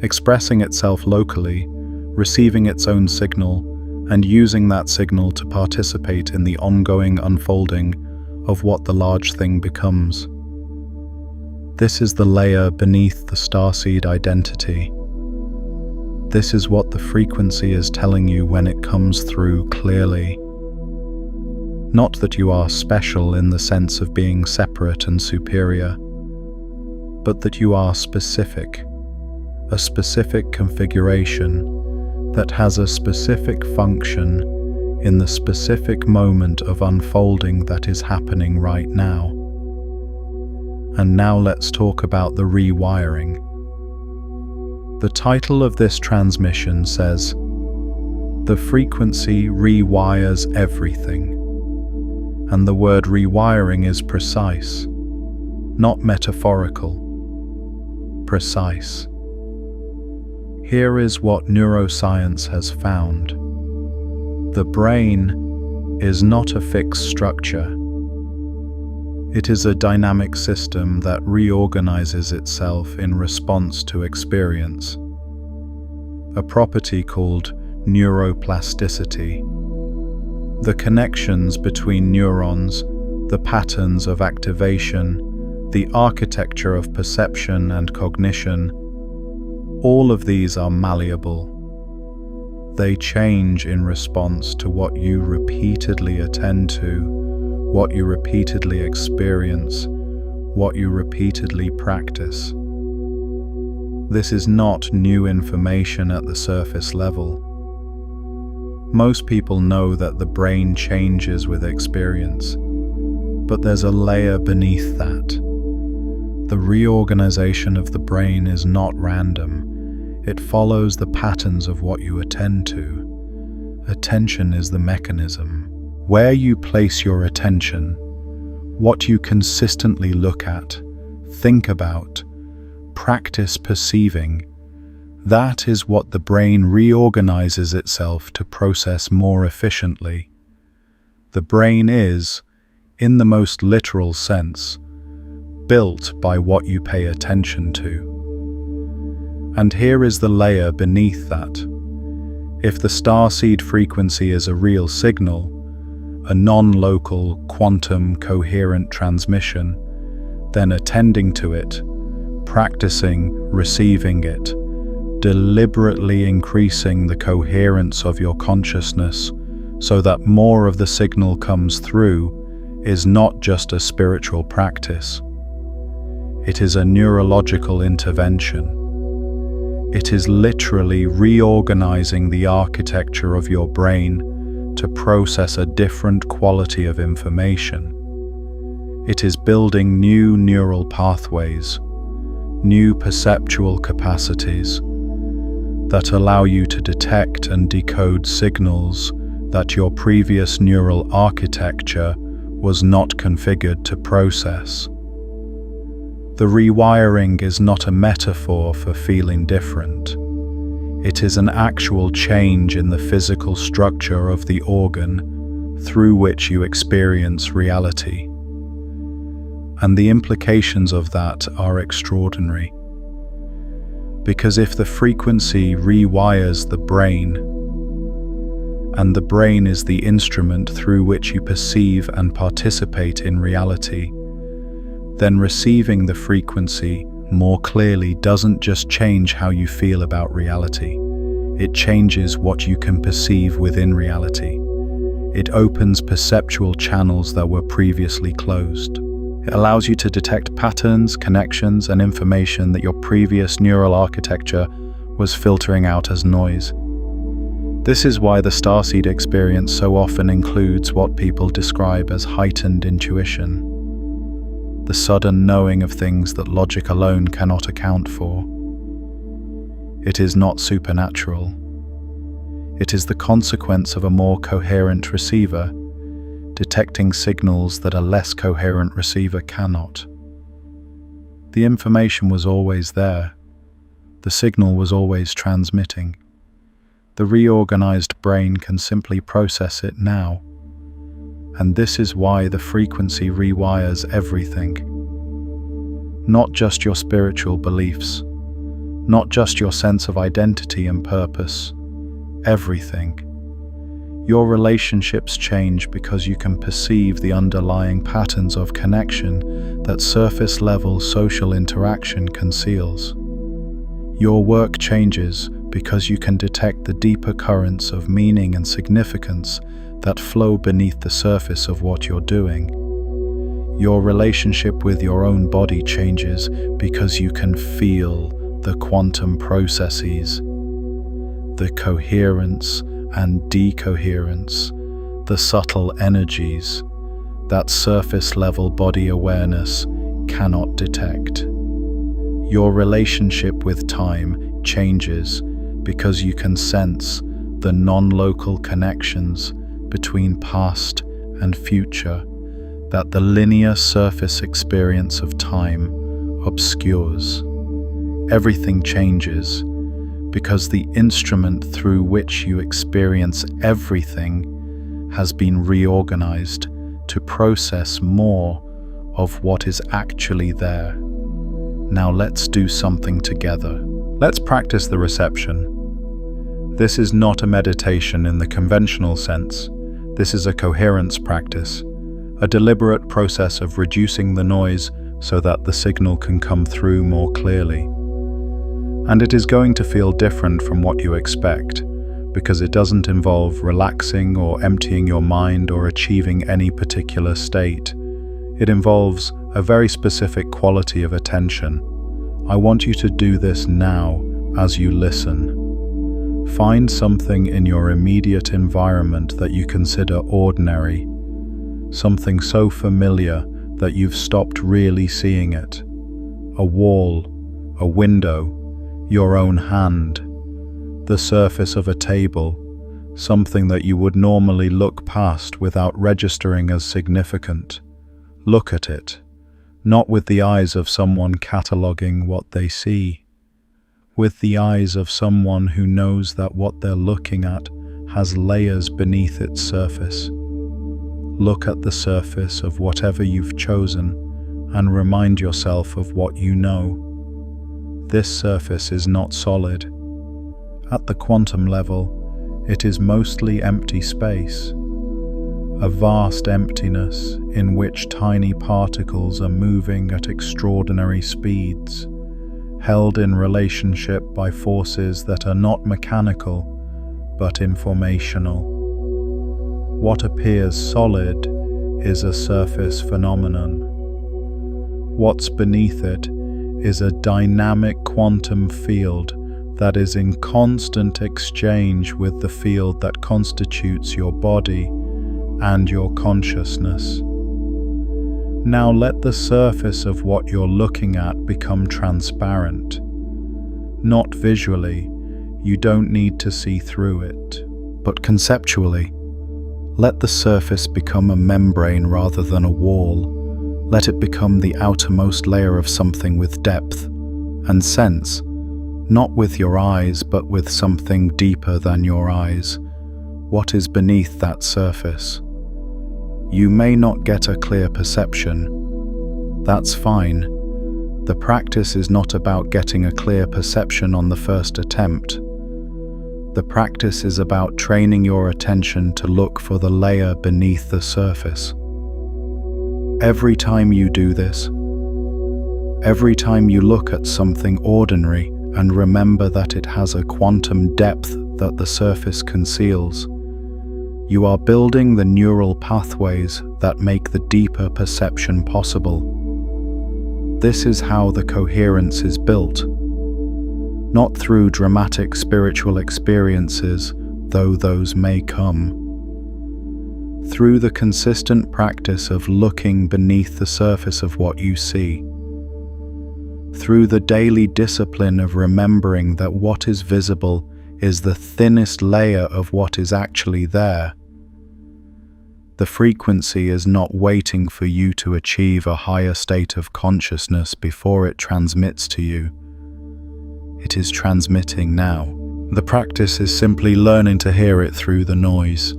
expressing itself locally, receiving its own signal, and using that signal to participate in the ongoing unfolding of what the large thing becomes. This is the layer beneath the starseed identity. This is what the frequency is telling you when it comes through clearly. Not that you are special in the sense of being separate and superior, but that you are specific, a specific configuration that has a specific function in the specific moment of unfolding that is happening right now. And now let's talk about the rewiring. The title of this transmission says, "The frequency rewires everything." And the word rewiring is precise, not metaphorical. Precise. Here is what neuroscience has found. The brain is not a fixed structure. It is a dynamic system that reorganizes itself in response to experience. A property called neuroplasticity. The connections between neurons, the patterns of activation, the architecture of perception and cognition, all of these are malleable. They change in response to what you repeatedly attend to, what you repeatedly experience, what you repeatedly practice. This is not new information at the surface level. Most people know that the brain changes with experience, but there's a layer beneath that. The reorganization of the brain is not random. It follows the patterns of what you attend to. Attention is the mechanism. Where you place your attention, what you consistently look at, think about, practice perceiving, that is what the brain reorganizes itself to process more efficiently. The brain is, in the most literal sense, built by what you pay attention to. And here is the layer beneath that. If the starseed frequency is a real signal, a non-local, quantum, coherent transmission, then attending to it, practicing receiving it, deliberately increasing the coherence of your consciousness so that more of the signal comes through, is not just a spiritual practice. It is a neurological intervention. It is literally reorganizing the architecture of your brain to process a different quality of information. It is building new neural pathways, new perceptual capacities that allow you to detect and decode signals that your previous neural architecture was not configured to process. The rewiring is not a metaphor for feeling different. It is an actual change in the physical structure of the organ through which you experience reality. And the implications of that are extraordinary. Because if the frequency rewires the brain, and the brain is the instrument through which you perceive and participate in reality, then receiving the frequency more clearly doesn't just change how you feel about reality. It changes what you can perceive within reality. It opens perceptual channels that were previously closed. It allows you to detect patterns, connections, and information that your previous neural architecture was filtering out as noise. This is why the Starseed experience so often includes what people describe as heightened intuition, the sudden knowing of things that logic alone cannot account for. It is not supernatural. It is the consequence of a more coherent receiver, detecting signals that a less coherent receiver cannot. The information was always there. The signal was always transmitting. The reorganized brain can simply process it now. And this is why the frequency rewires everything. Not just your spiritual beliefs, not just your sense of identity and purpose, everything. Your relationships change because you can perceive the underlying patterns of connection that surface-level social interaction conceals. Your work changes because you can detect the deeper currents of meaning and significance that flow beneath the surface of what you're doing. Your relationship with your own body changes because you can feel the quantum processes, the coherence and decoherence, the subtle energies that surface-level body awareness cannot detect. Your relationship with time changes because you can sense the non-local connections between past and future that the linear surface experience of time obscures. Everything changes because the instrument through which you experience everything has been reorganized to process more of what is actually there. Now let's do something together. Let's practice the reception. This is not a meditation in the conventional sense. This is a coherence practice, a deliberate process of reducing the noise so that the signal can come through more clearly. And it is going to feel different from what you expect, because it doesn't involve relaxing or emptying your mind or achieving any particular state. It involves a very specific quality of attention. I want you to do this now as you listen. Find something in your immediate environment that you consider ordinary, something so familiar that you've stopped really seeing it. A wall, a window, your own hand, the surface of a table, something that you would normally look past without registering as significant. Look at it, not with the eyes of someone cataloging what they see, with the eyes of someone who knows that what they're looking at has layers beneath its surface. Look at the surface of whatever you've chosen and remind yourself of what you know. This surface is not solid. At the quantum level, it is mostly empty space, a vast emptiness in which tiny particles are moving at extraordinary speeds, held in relationship by forces that are not mechanical, but informational. What appears solid is a surface phenomenon. What's beneath it is a dynamic quantum field that is in constant exchange with the field that constitutes your body and your consciousness. Now let the surface of what you're looking at become transparent. Not visually, you don't need to see through it, but conceptually. Let the surface become a membrane rather than a wall. Let it become the outermost layer of something with depth and sense, not with your eyes, but with something deeper than your eyes. What is beneath that surface? You may not get a clear perception. That's fine. The practice is not about getting a clear perception on the first attempt. The practice is about training your attention to look for the layer beneath the surface. Every time you do this, every time you look at something ordinary and remember that it has a quantum depth that the surface conceals, you are building the neural pathways that make the deeper perception possible. This is how the coherence is built. Not through dramatic spiritual experiences, though those may come. Through the consistent practice of looking beneath the surface of what you see. Through the daily discipline of remembering that what is visible is the thinnest layer of what is actually there. The frequency is not waiting for you to achieve a higher state of consciousness before it transmits to you. It is transmitting now. The practice is simply learning to hear it through the noise.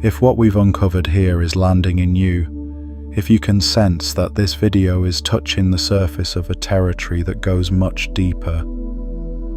If what we've uncovered here is landing in you, if you can sense that this video is touching the surface of a territory that goes much deeper,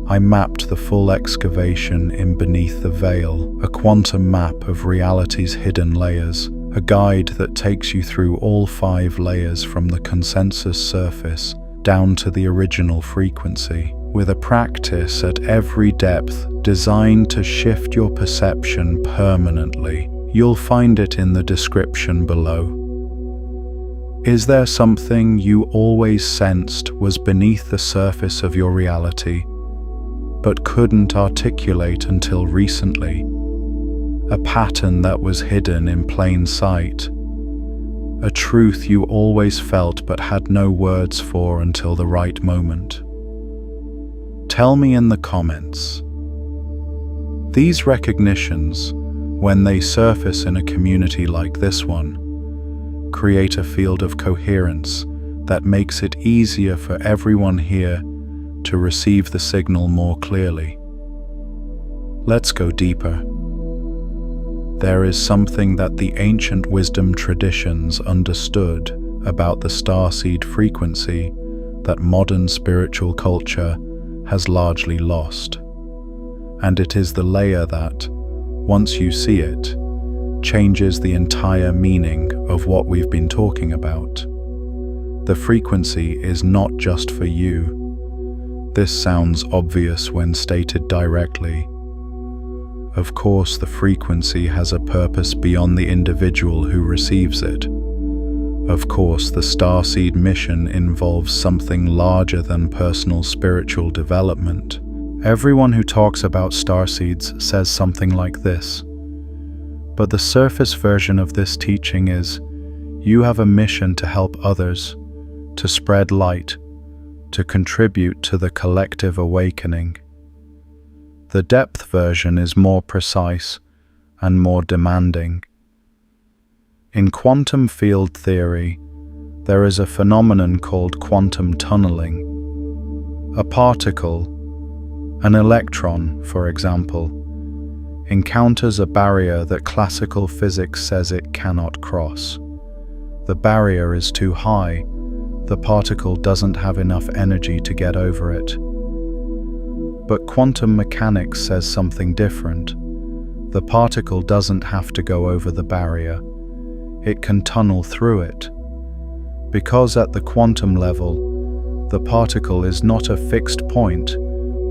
I mapped the full excavation in Beneath the Veil, a quantum map of reality's hidden layers, a guide that takes you through all 5 layers from the consensus surface down to the original frequency, with a practice at every depth designed to shift your perception permanently. You'll find it in the description below. Is there something you always sensed was beneath the surface of your reality, but couldn't articulate until recently? A pattern that was hidden in plain sight? A truth you always felt but had no words for until the right moment? Tell me in the comments. These recognitions, when they surface in a community like this one, create a field of coherence that makes it easier for everyone here to receive the signal more clearly. Let's go deeper. There is something that the ancient wisdom traditions understood about the starseed frequency that modern spiritual culture has largely lost. And it is the layer that, once you see it, changes the entire meaning of what we've been talking about. The frequency is not just for you. This sounds obvious when stated directly. Of course, the frequency has a purpose beyond the individual who receives it. Of course, the Starseed mission involves something larger than personal spiritual development. Everyone who talks about Starseeds says something like this. But the surface version of this teaching is, you have a mission to help others, to spread light, to contribute to the collective awakening. The depth version is more precise and more demanding. In quantum field theory, there is a phenomenon called quantum tunneling. A particle, an electron, for example, encounters a barrier that classical physics says it cannot cross. The barrier is too high. The particle doesn't have enough energy to get over it. But quantum mechanics says something different. The particle doesn't have to go over the barrier. It can tunnel through it. Because at the quantum level, the particle is not a fixed point,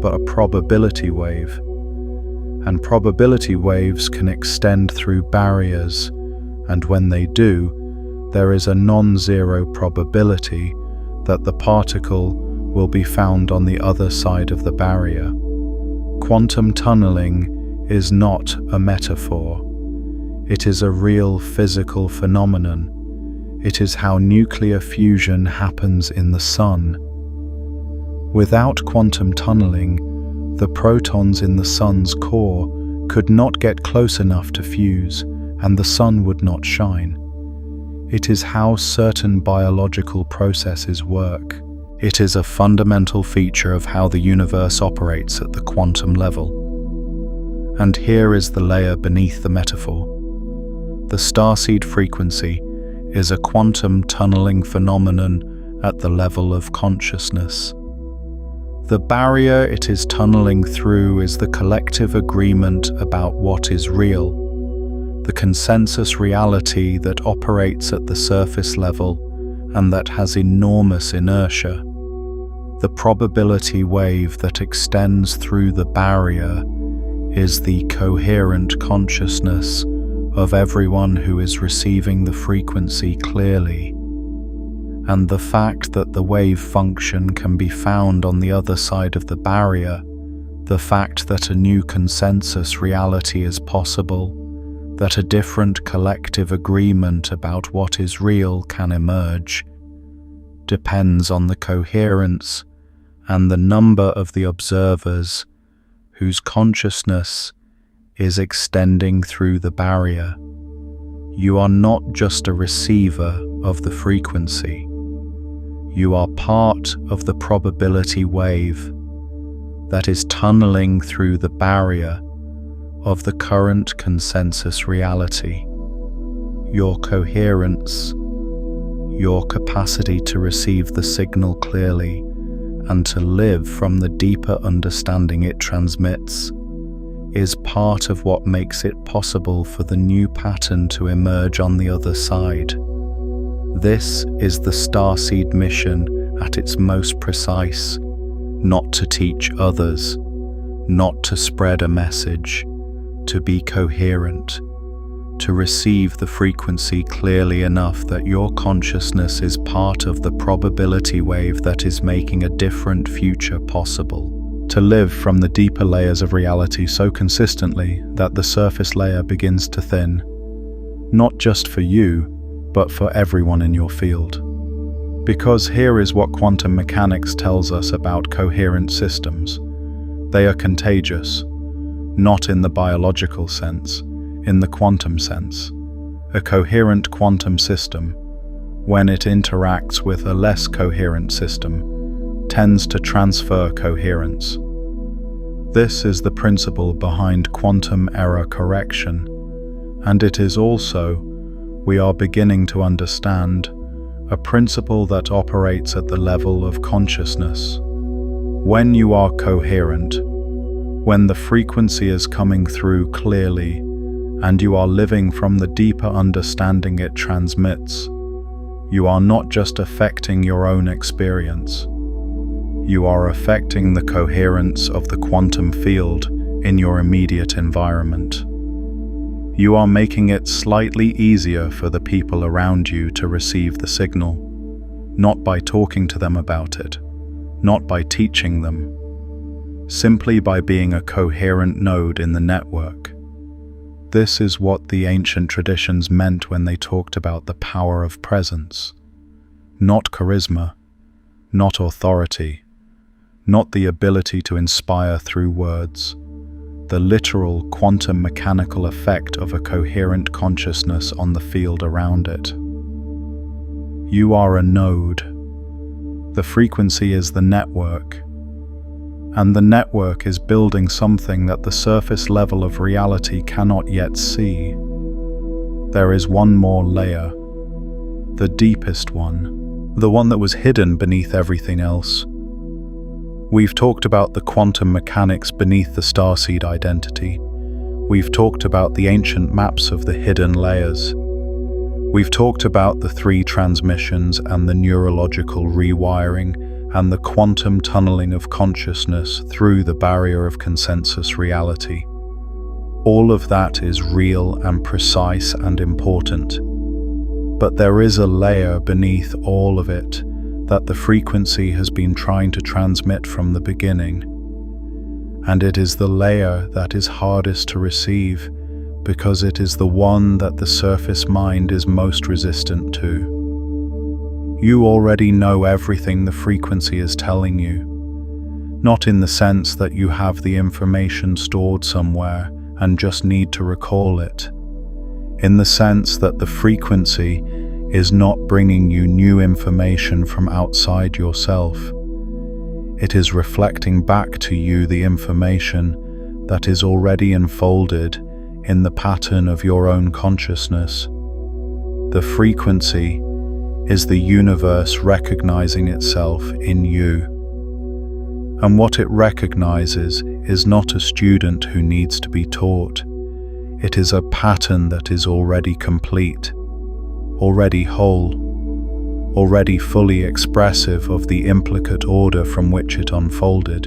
but a probability wave. And probability waves can extend through barriers, and when they do, there is a non-zero probability that the particle will be found on the other side of the barrier. Quantum tunneling is not a metaphor. It is a real physical phenomenon. It is how nuclear fusion happens in the sun. Without quantum tunneling, the protons in the sun's core could not get close enough to fuse, and the sun would not shine. It is how certain biological processes work. It is a fundamental feature of how the universe operates at the quantum level. And here is the layer beneath the metaphor. The starseed frequency is a quantum tunneling phenomenon at the level of consciousness. The barrier it is tunneling through is the collective agreement about what is real, the consensus reality that operates at the surface level and that has enormous inertia. The probability wave that extends through the barrier is the coherent consciousness of everyone who is receiving the frequency clearly, and the fact that the wave function can be found on the other side of the barrier, the fact that a new consensus reality is possible, that a different collective agreement about what is real can emerge, depends on the coherence and the number of the observers whose consciousness is extending through the barrier. You are not just a receiver of the frequency. You are part of the probability wave that is tunneling through the barrier of the current consensus reality. Your coherence, your capacity to receive the signal clearly and to live from the deeper understanding it transmits, is part of what makes it possible for the new pattern to emerge on the other side. This is the Starseed mission at its most precise: not to teach others, not to spread a message, to be coherent, to receive the frequency clearly enough that your consciousness is part of the probability wave that is making a different future possible. To live from the deeper layers of reality so consistently that the surface layer begins to thin, not just for you, but for everyone in your field. Because here is what quantum mechanics tells us about coherent systems. They are contagious, not in the biological sense, in the quantum sense. A coherent quantum system, when it interacts with a less coherent system, tends to transfer coherence. This is the principle behind quantum error correction, and it is also, we are beginning to understand, a principle that operates at the level of consciousness. When you are coherent, when the frequency is coming through clearly, and you are living from the deeper understanding it transmits, you are not just affecting your own experience. You are affecting the coherence of the quantum field in your immediate environment. You are making it slightly easier for the people around you to receive the signal, not by talking to them about it, not by teaching them, simply by being a coherent node in the network. This is what the ancient traditions meant when they talked about the power of presence. Not charisma, not authority, not the ability to inspire through words, the literal quantum mechanical effect of a coherent consciousness on the field around it. You are a node. The frequency is the network. And the network is building something that the surface level of reality cannot yet see. There is one more layer, the deepest one, the one that was hidden beneath everything else. We've talked about the quantum mechanics beneath the starseed identity. We've talked about the ancient maps of the hidden layers. We've talked about the 3 transmissions and the neurological rewiring and the quantum tunneling of consciousness through the barrier of consensus reality. All of that is real and precise and important. But there is a layer beneath all of it that the frequency has been trying to transmit from the beginning. And it is the layer that is hardest to receive because it is the one that the surface mind is most resistant to. You already know everything the frequency is telling you, not in the sense that you have the information stored somewhere and just need to recall it, in the sense that the frequency is not bringing you new information from outside yourself. It is reflecting back to you the information that is already enfolded in the pattern of your own consciousness. The frequency is the universe recognizing itself in you. And what it recognizes is not a student who needs to be taught. It is a pattern that is already complete, already whole, already fully expressive of the implicate order from which it unfolded.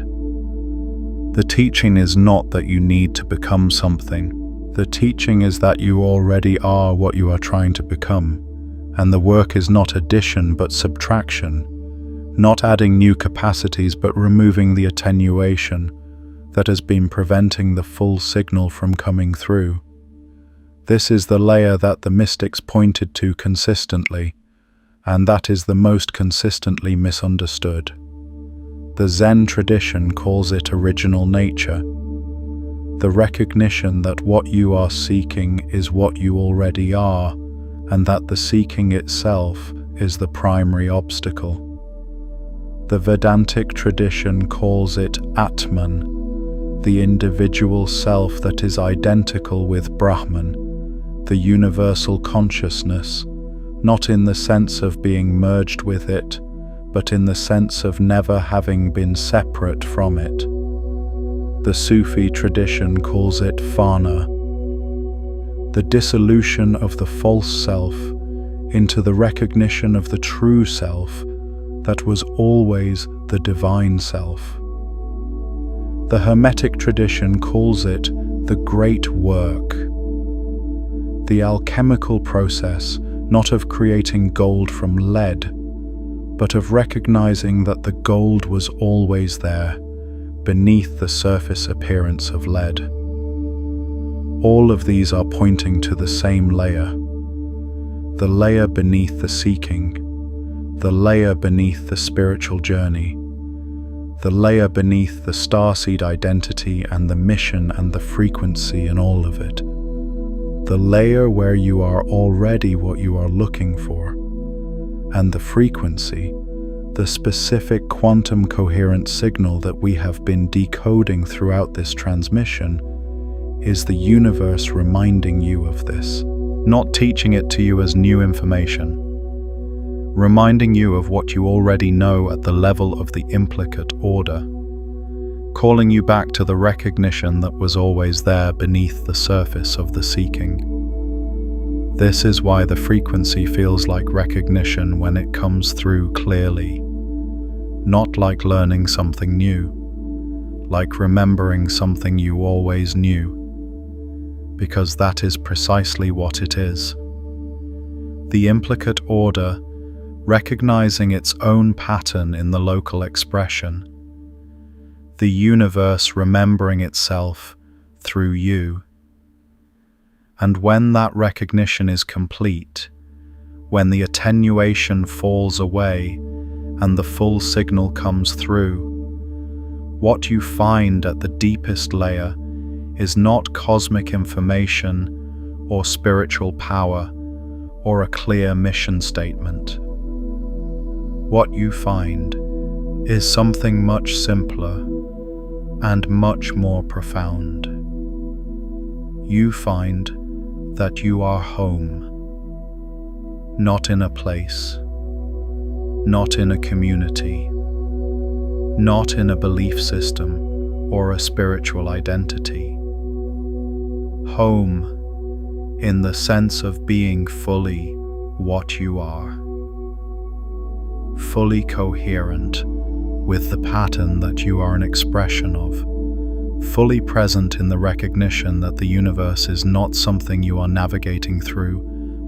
The teaching is not that you need to become something. The teaching is that you already are what you are trying to become, and the work is not addition but subtraction, not adding new capacities but removing the attenuation that has been preventing the full signal from coming through. This is the layer that the mystics pointed to consistently, and that is the most consistently misunderstood. The Zen tradition calls it original nature, the recognition that what you are seeking is what you already are, and that the seeking itself is the primary obstacle. The Vedantic tradition calls it Atman, the individual self that is identical with Brahman, the universal consciousness, not in the sense of being merged with it, but in the sense of never having been separate from it. The Sufi tradition calls it Fana, the dissolution of the false self into the recognition of the true self that was always the divine self. The Hermetic tradition calls it the great work, the alchemical process not of creating gold from lead, but of recognizing that the gold was always there, beneath the surface appearance of lead. All of these are pointing to the same layer, the layer beneath the seeking, the layer beneath the spiritual journey, the layer beneath the starseed identity and the mission and the frequency and all of it, the layer where you are already what you are looking for, and the frequency, the specific quantum coherent signal that we have been decoding throughout this transmission, is the universe reminding you of this, not teaching it to you as new information, reminding you of what you already know at the level of the implicate order, calling you back to the recognition that was always there beneath the surface of the seeking. This is why the frequency feels like recognition when it comes through clearly, not like learning something new, like remembering something you always knew, because that is precisely what it is. The implicate order recognizing its own pattern in the local expression, the universe remembering itself through you. And when that recognition is complete, when the attenuation falls away and the full signal comes through, what you find at the deepest layer is not cosmic information or spiritual power or a clear mission statement. What you find is something much simpler and much more profound. You find that you are home, not in a place, not in a community, not in a belief system or a spiritual identity. Home in the sense of being fully what you are, fully coherent with the pattern that you are an expression of, fully present in the recognition that the universe is not something you are navigating through,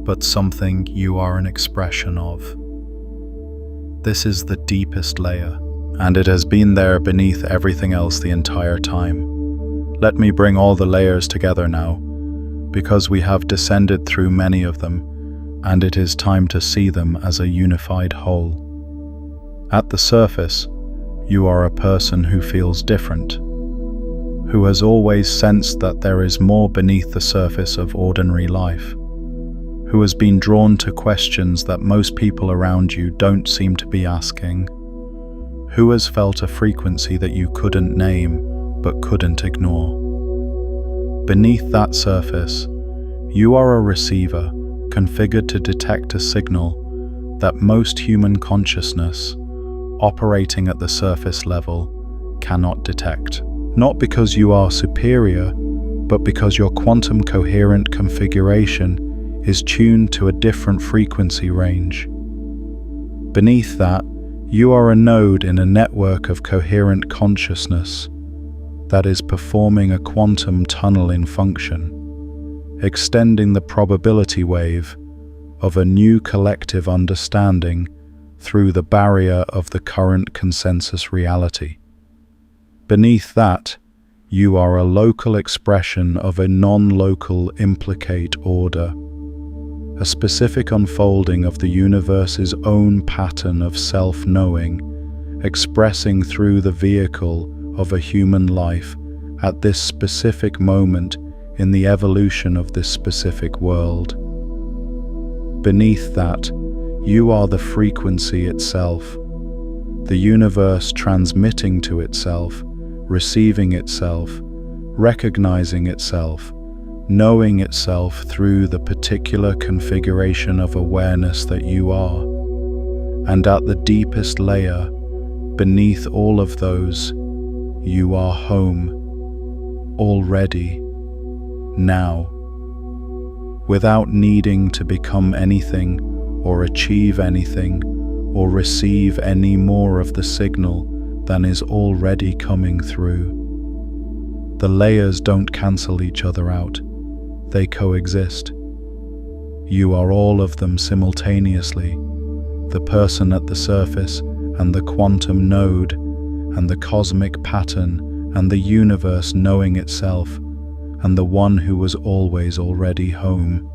but something you are an expression of. This is the deepest layer, and it has been there beneath everything else the entire time. Let me bring all the layers together now, because we have descended through many of them, and it is time to see them as a unified whole. At the surface, you are a person who feels different, who has always sensed that there is more beneath the surface of ordinary life, who has been drawn to questions that most people around you don't seem to be asking? Who has felt a frequency that you couldn't name but couldn't ignore? Beneath that surface, you are a receiver configured to detect a signal that most human consciousness, operating at the surface level, cannot detect. Not because you are superior, but because your quantum coherent configuration is tuned to a different frequency range. Beneath that, you are a node in a network of coherent consciousness that is performing a quantum tunneling function, extending the probability wave of a new collective understanding through the barrier of the current consensus reality. Beneath that, you are a local expression of a non-local implicate order, a specific unfolding of the universe's own pattern of self-knowing, expressing through the vehicle of a human life at this specific moment in the evolution of this specific world. Beneath that, you are the frequency itself, the universe transmitting to itself, receiving itself, recognizing itself, knowing itself through the particular configuration of awareness that you are. And at the deepest layer, beneath all of those, you are home, already, now. Without needing to become anything, or achieve anything, or receive any more of the signal than is already coming through. The layers don't cancel each other out, they coexist. You are all of them simultaneously, the person at the surface and the quantum node and the cosmic pattern and the universe knowing itself and the one who was always already home.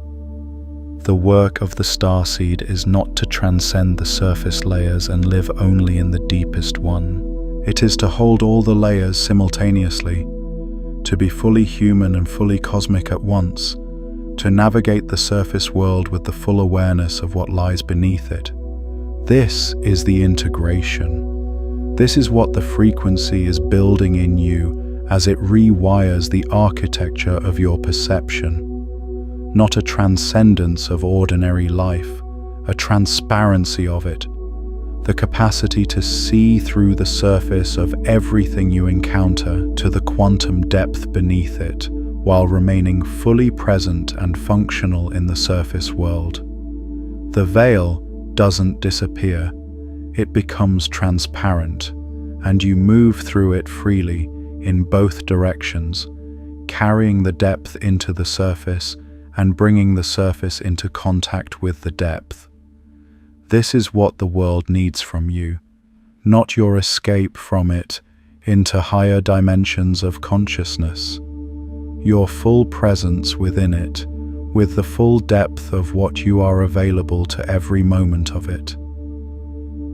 The work of the Starseed is not to transcend the surface layers and live only in the deepest one. It is to hold all the layers simultaneously, to be fully human and fully cosmic at once, to navigate the surface world with the full awareness of what lies beneath it. This is the integration. This is what the frequency is building in you as it rewires the architecture of your perception. Not a transcendence of ordinary life, a transparency of it. The capacity to see through the surface of everything you encounter to the quantum depth beneath it, while remaining fully present and functional in the surface world. The veil doesn't disappear, it becomes transparent, and you move through it freely in both directions, carrying the depth into the surface and bringing the surface into contact with the depth. This is what the world needs from you, not your escape from it into higher dimensions of consciousness. Your full presence within it, with the full depth of what you are available to every moment of it.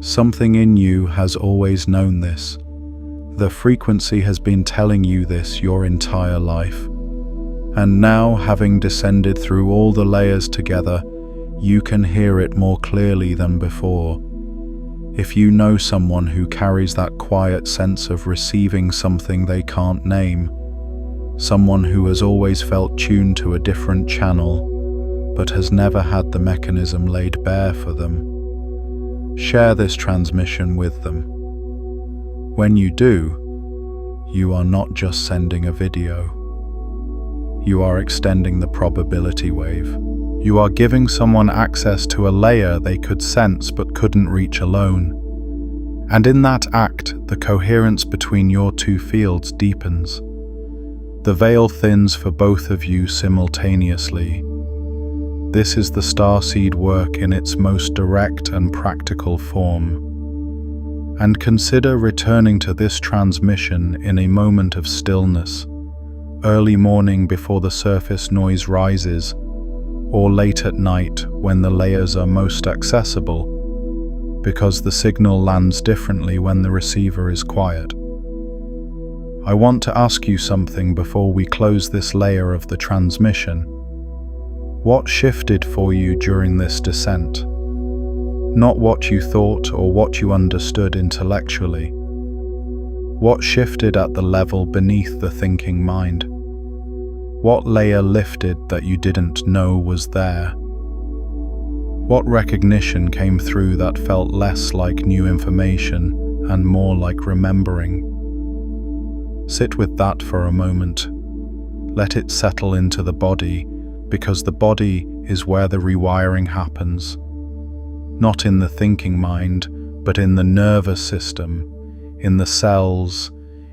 Something in you has always known this. The frequency has been telling you this your entire life. And now, having descended through all the layers together, you can hear it more clearly than before. If you know someone who carries that quiet sense of receiving something they can't name, someone who has always felt tuned to a different channel, but has never had the mechanism laid bare for them, share this transmission with them. When you do, you are not just sending a video. You are extending the probability wave. You are giving someone access to a layer they could sense but couldn't reach alone. And in that act, the coherence between your two fields deepens. The veil thins for both of you simultaneously. This is the Starseed work in its most direct and practical form. And consider returning to this transmission in a moment of stillness, early morning before the surface noise rises, or late at night when the layers are most accessible, because the signal lands differently when the receiver is quiet. I want to ask you something before we close this layer of the transmission. What shifted for you during this descent? Not what you thought or what you understood intellectually. What shifted at the level beneath the thinking mind? What layer lifted that you didn't know was there? What recognition came through that felt less like new information and more like remembering? Sit with that for a moment. Let it settle into the body, because the body is where the rewiring happens. Not in the thinking mind, but in the nervous system, in the cells,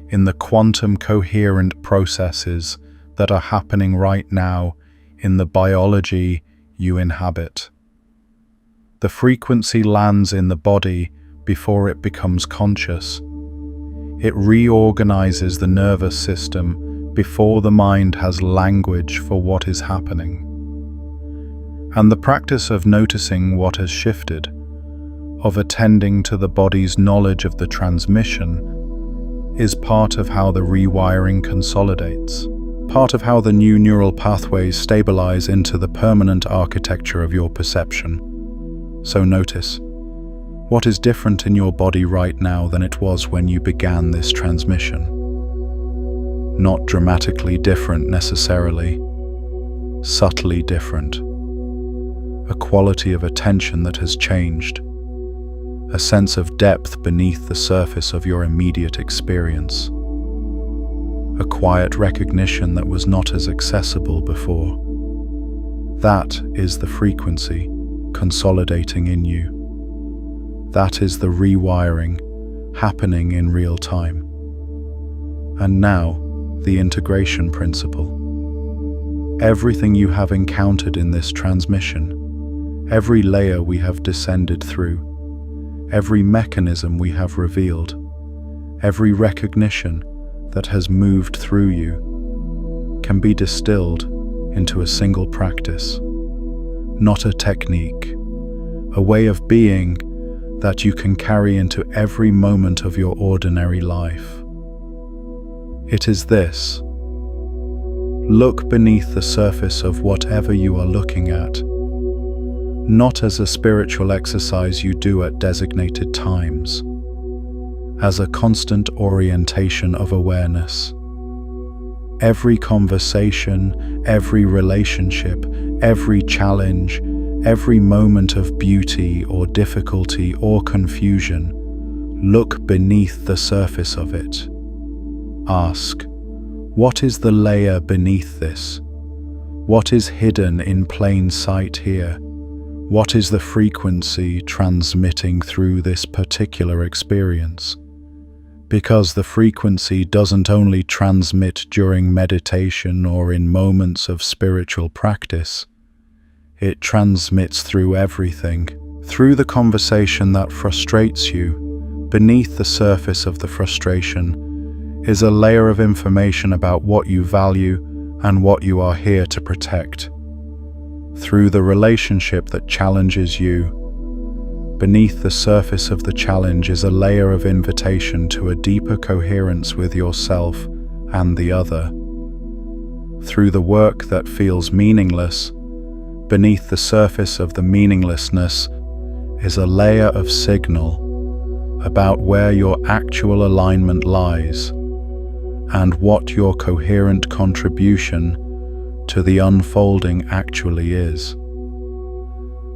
in the quantum coherent processes that are happening right now in the biology you inhabit. The frequency lands in the body before it becomes conscious. It reorganizes the nervous system before the mind has language for what is happening. And the practice of noticing what has shifted, of attending to the body's knowledge of the transmission, is part of how the rewiring consolidates, part of how the new neural pathways stabilize into the permanent architecture of your perception. So notice, what is different in your body right now than it was when you began this transmission? Not dramatically different necessarily, subtly different. A quality of attention that has changed, a sense of depth beneath the surface of your immediate experience, a quiet recognition that was not as accessible before. That is the frequency consolidating in you. That is the rewiring happening in real time. And now, the integration principle. Everything you have encountered in this transmission, every layer we have descended through, every mechanism we have revealed, every recognition that has moved through you, can be distilled into a single practice, not a technique, a way of being that you can carry into every moment of your ordinary life. It is this: look beneath the surface of whatever you are looking at, not as a spiritual exercise you do at designated times, as a constant orientation of awareness. Every conversation, every relationship, every challenge, every moment of beauty or difficulty or confusion, look beneath the surface of it. Ask, what is the layer beneath this? What is hidden in plain sight here? What is the frequency transmitting through this particular experience? Because the frequency doesn't only transmit during meditation or in moments of spiritual practice. It transmits through everything, through the conversation that frustrates you. Beneath the surface of the frustration is a layer of information about what you value and what you are here to protect. Through the relationship that challenges you, beneath the surface of the challenge is a layer of invitation to a deeper coherence with yourself and the other. Through the work that feels meaningless, beneath the surface of the meaninglessness is a layer of signal about where your actual alignment lies and what your coherent contribution to the unfolding actually is.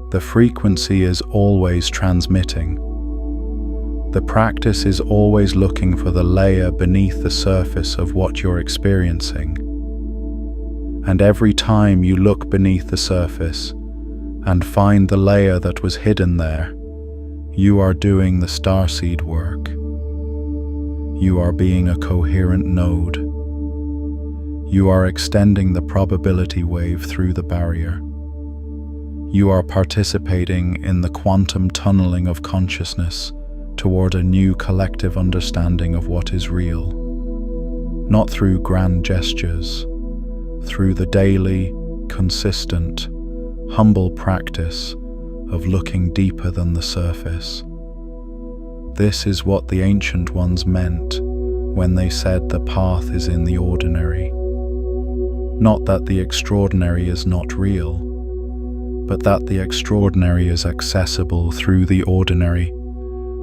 The frequency is always transmitting. The practice is always looking for the layer beneath the surface of what you're experiencing. And every time you look beneath the surface and find the layer that was hidden there, you are doing the Starseed work. You are being a coherent node. You are extending the probability wave through the barrier. You are participating in the quantum tunneling of consciousness toward a new collective understanding of what is real. Not through grand gestures, through the daily, consistent, humble practice of looking deeper than the surface. This is what the ancient ones meant when they said the path is in the ordinary. Not that the extraordinary is not real, but that the extraordinary is accessible through the ordinary,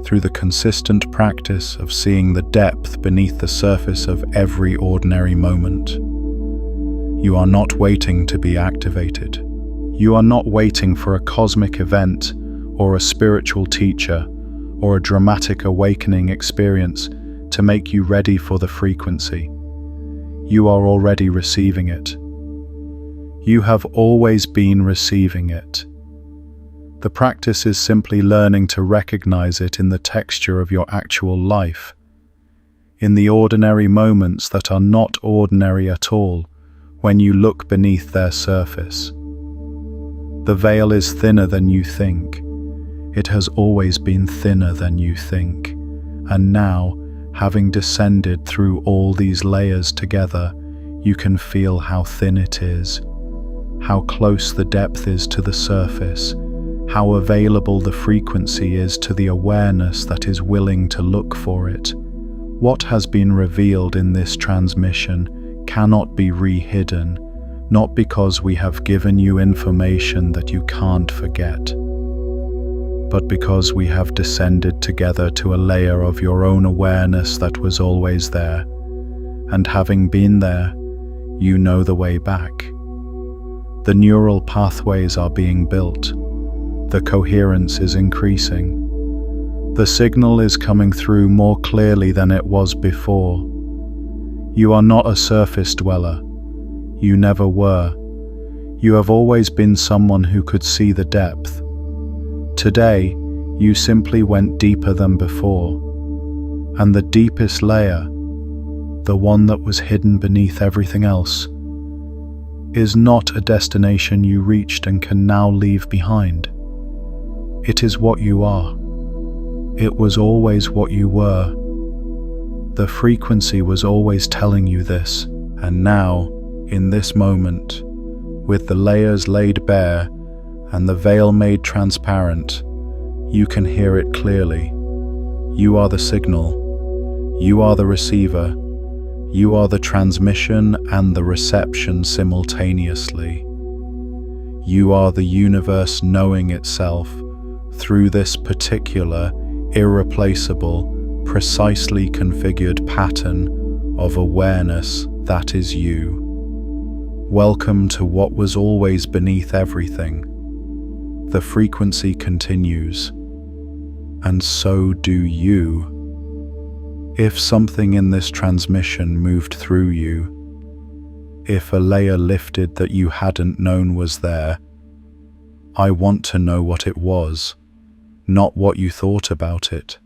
through the consistent practice of seeing the depth beneath the surface of every ordinary moment. You are not waiting to be activated. You are not waiting for a cosmic event or a spiritual teacher or a dramatic awakening experience to make you ready for the frequency. You are already receiving it. You have always been receiving it. The practice is simply learning to recognize it in the texture of your actual life, in the ordinary moments that are not ordinary at all when you look beneath their surface. The veil is thinner than you think. It has always been thinner than you think, and now, having descended through all these layers together, you can feel how thin it is, how close the depth is to the surface, how available the frequency is to the awareness that is willing to look for it. What has been revealed in this transmission cannot be re-hidden, not because we have given you information that you can't forget, but because we have descended together to a layer of your own awareness that was always there, and having been there, you know the way back. The neural pathways are being built. The coherence is increasing. The signal is coming through more clearly than it was before. You are not a surface dweller. You never were. You have always been someone who could see the depth. Today, you simply went deeper than before. And the deepest layer, the one that was hidden beneath everything else, is not a destination you reached and can now leave behind. It is what you are. It was always what you were. The frequency was always telling you this, and now, in this moment, with the layers laid bare and the veil made transparent, you can hear it clearly. You are the signal. You are the receiver. You are the transmission and the reception simultaneously. You are the universe knowing itself through this particular, irreplaceable, precisely configured pattern of awareness that is you. Welcome to what was always beneath everything. The frequency continues, and so do you. If something in this transmission moved through you, if a layer lifted that you hadn't known was there, I want to know what it was, not what you thought about it,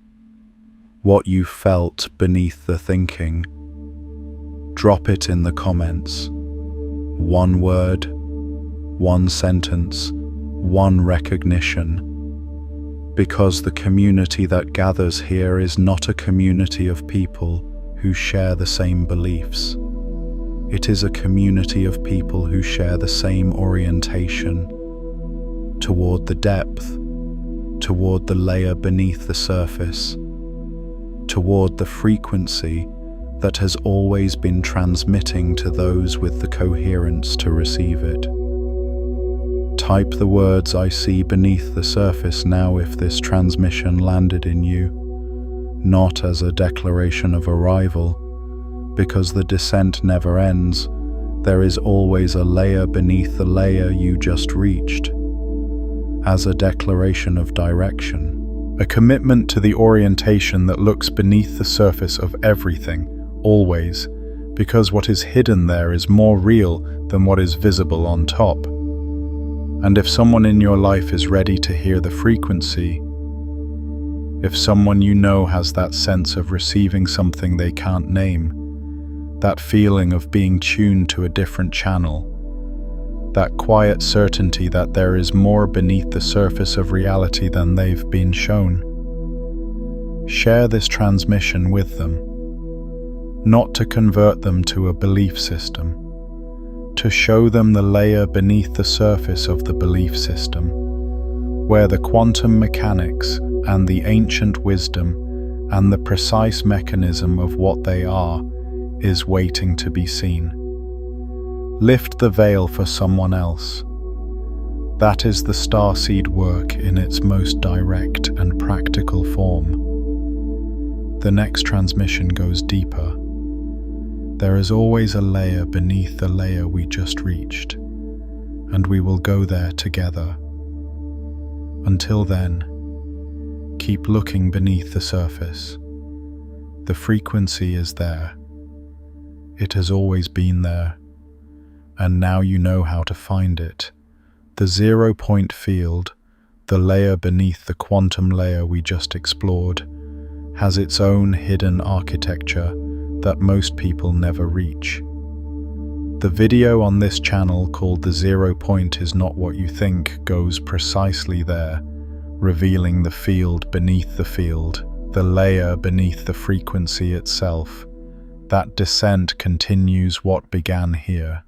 what you felt beneath the thinking. Drop it in the comments. One word, one sentence, one recognition. Because the community that gathers here is not a community of people who share the same beliefs. It is a community of people who share the same orientation toward the depth, toward the layer beneath the surface, toward the frequency that has always been transmitting to those with the coherence to receive it. Type the words "I see" beneath the surface now if this transmission landed in you, not as a declaration of arrival, because the descent never ends. There is always a layer beneath the layer you just reached, as a declaration of direction, a commitment to the orientation that looks beneath the surface of everything, always, because what is hidden there is more real than what is visible on top. And if someone in your life is ready to hear the frequency, if someone you know has that sense of receiving something they can't name, that feeling of being tuned to a different channel, that quiet certainty that there is more beneath the surface of reality than they've been shown, share this transmission with them, not to convert them to a belief system, to show them the layer beneath the surface of the belief system, where the quantum mechanics and the ancient wisdom and the precise mechanism of what they are is waiting to be seen. Lift the veil for someone else. That is the Starseed work in its most direct and practical form. The next transmission goes deeper. There is always a layer beneath the layer we just reached, and we will go there together. Until then, keep looking beneath the surface. The frequency is there. It has always been there, and now you know how to find it. The 0-point field, the layer beneath the quantum layer we just explored, has its own hidden architecture that most people never reach. The video on this channel called The 0 Point Is Not What You Think goes precisely there, revealing the field beneath the field, the layer beneath the frequency itself. That descent continues what began here.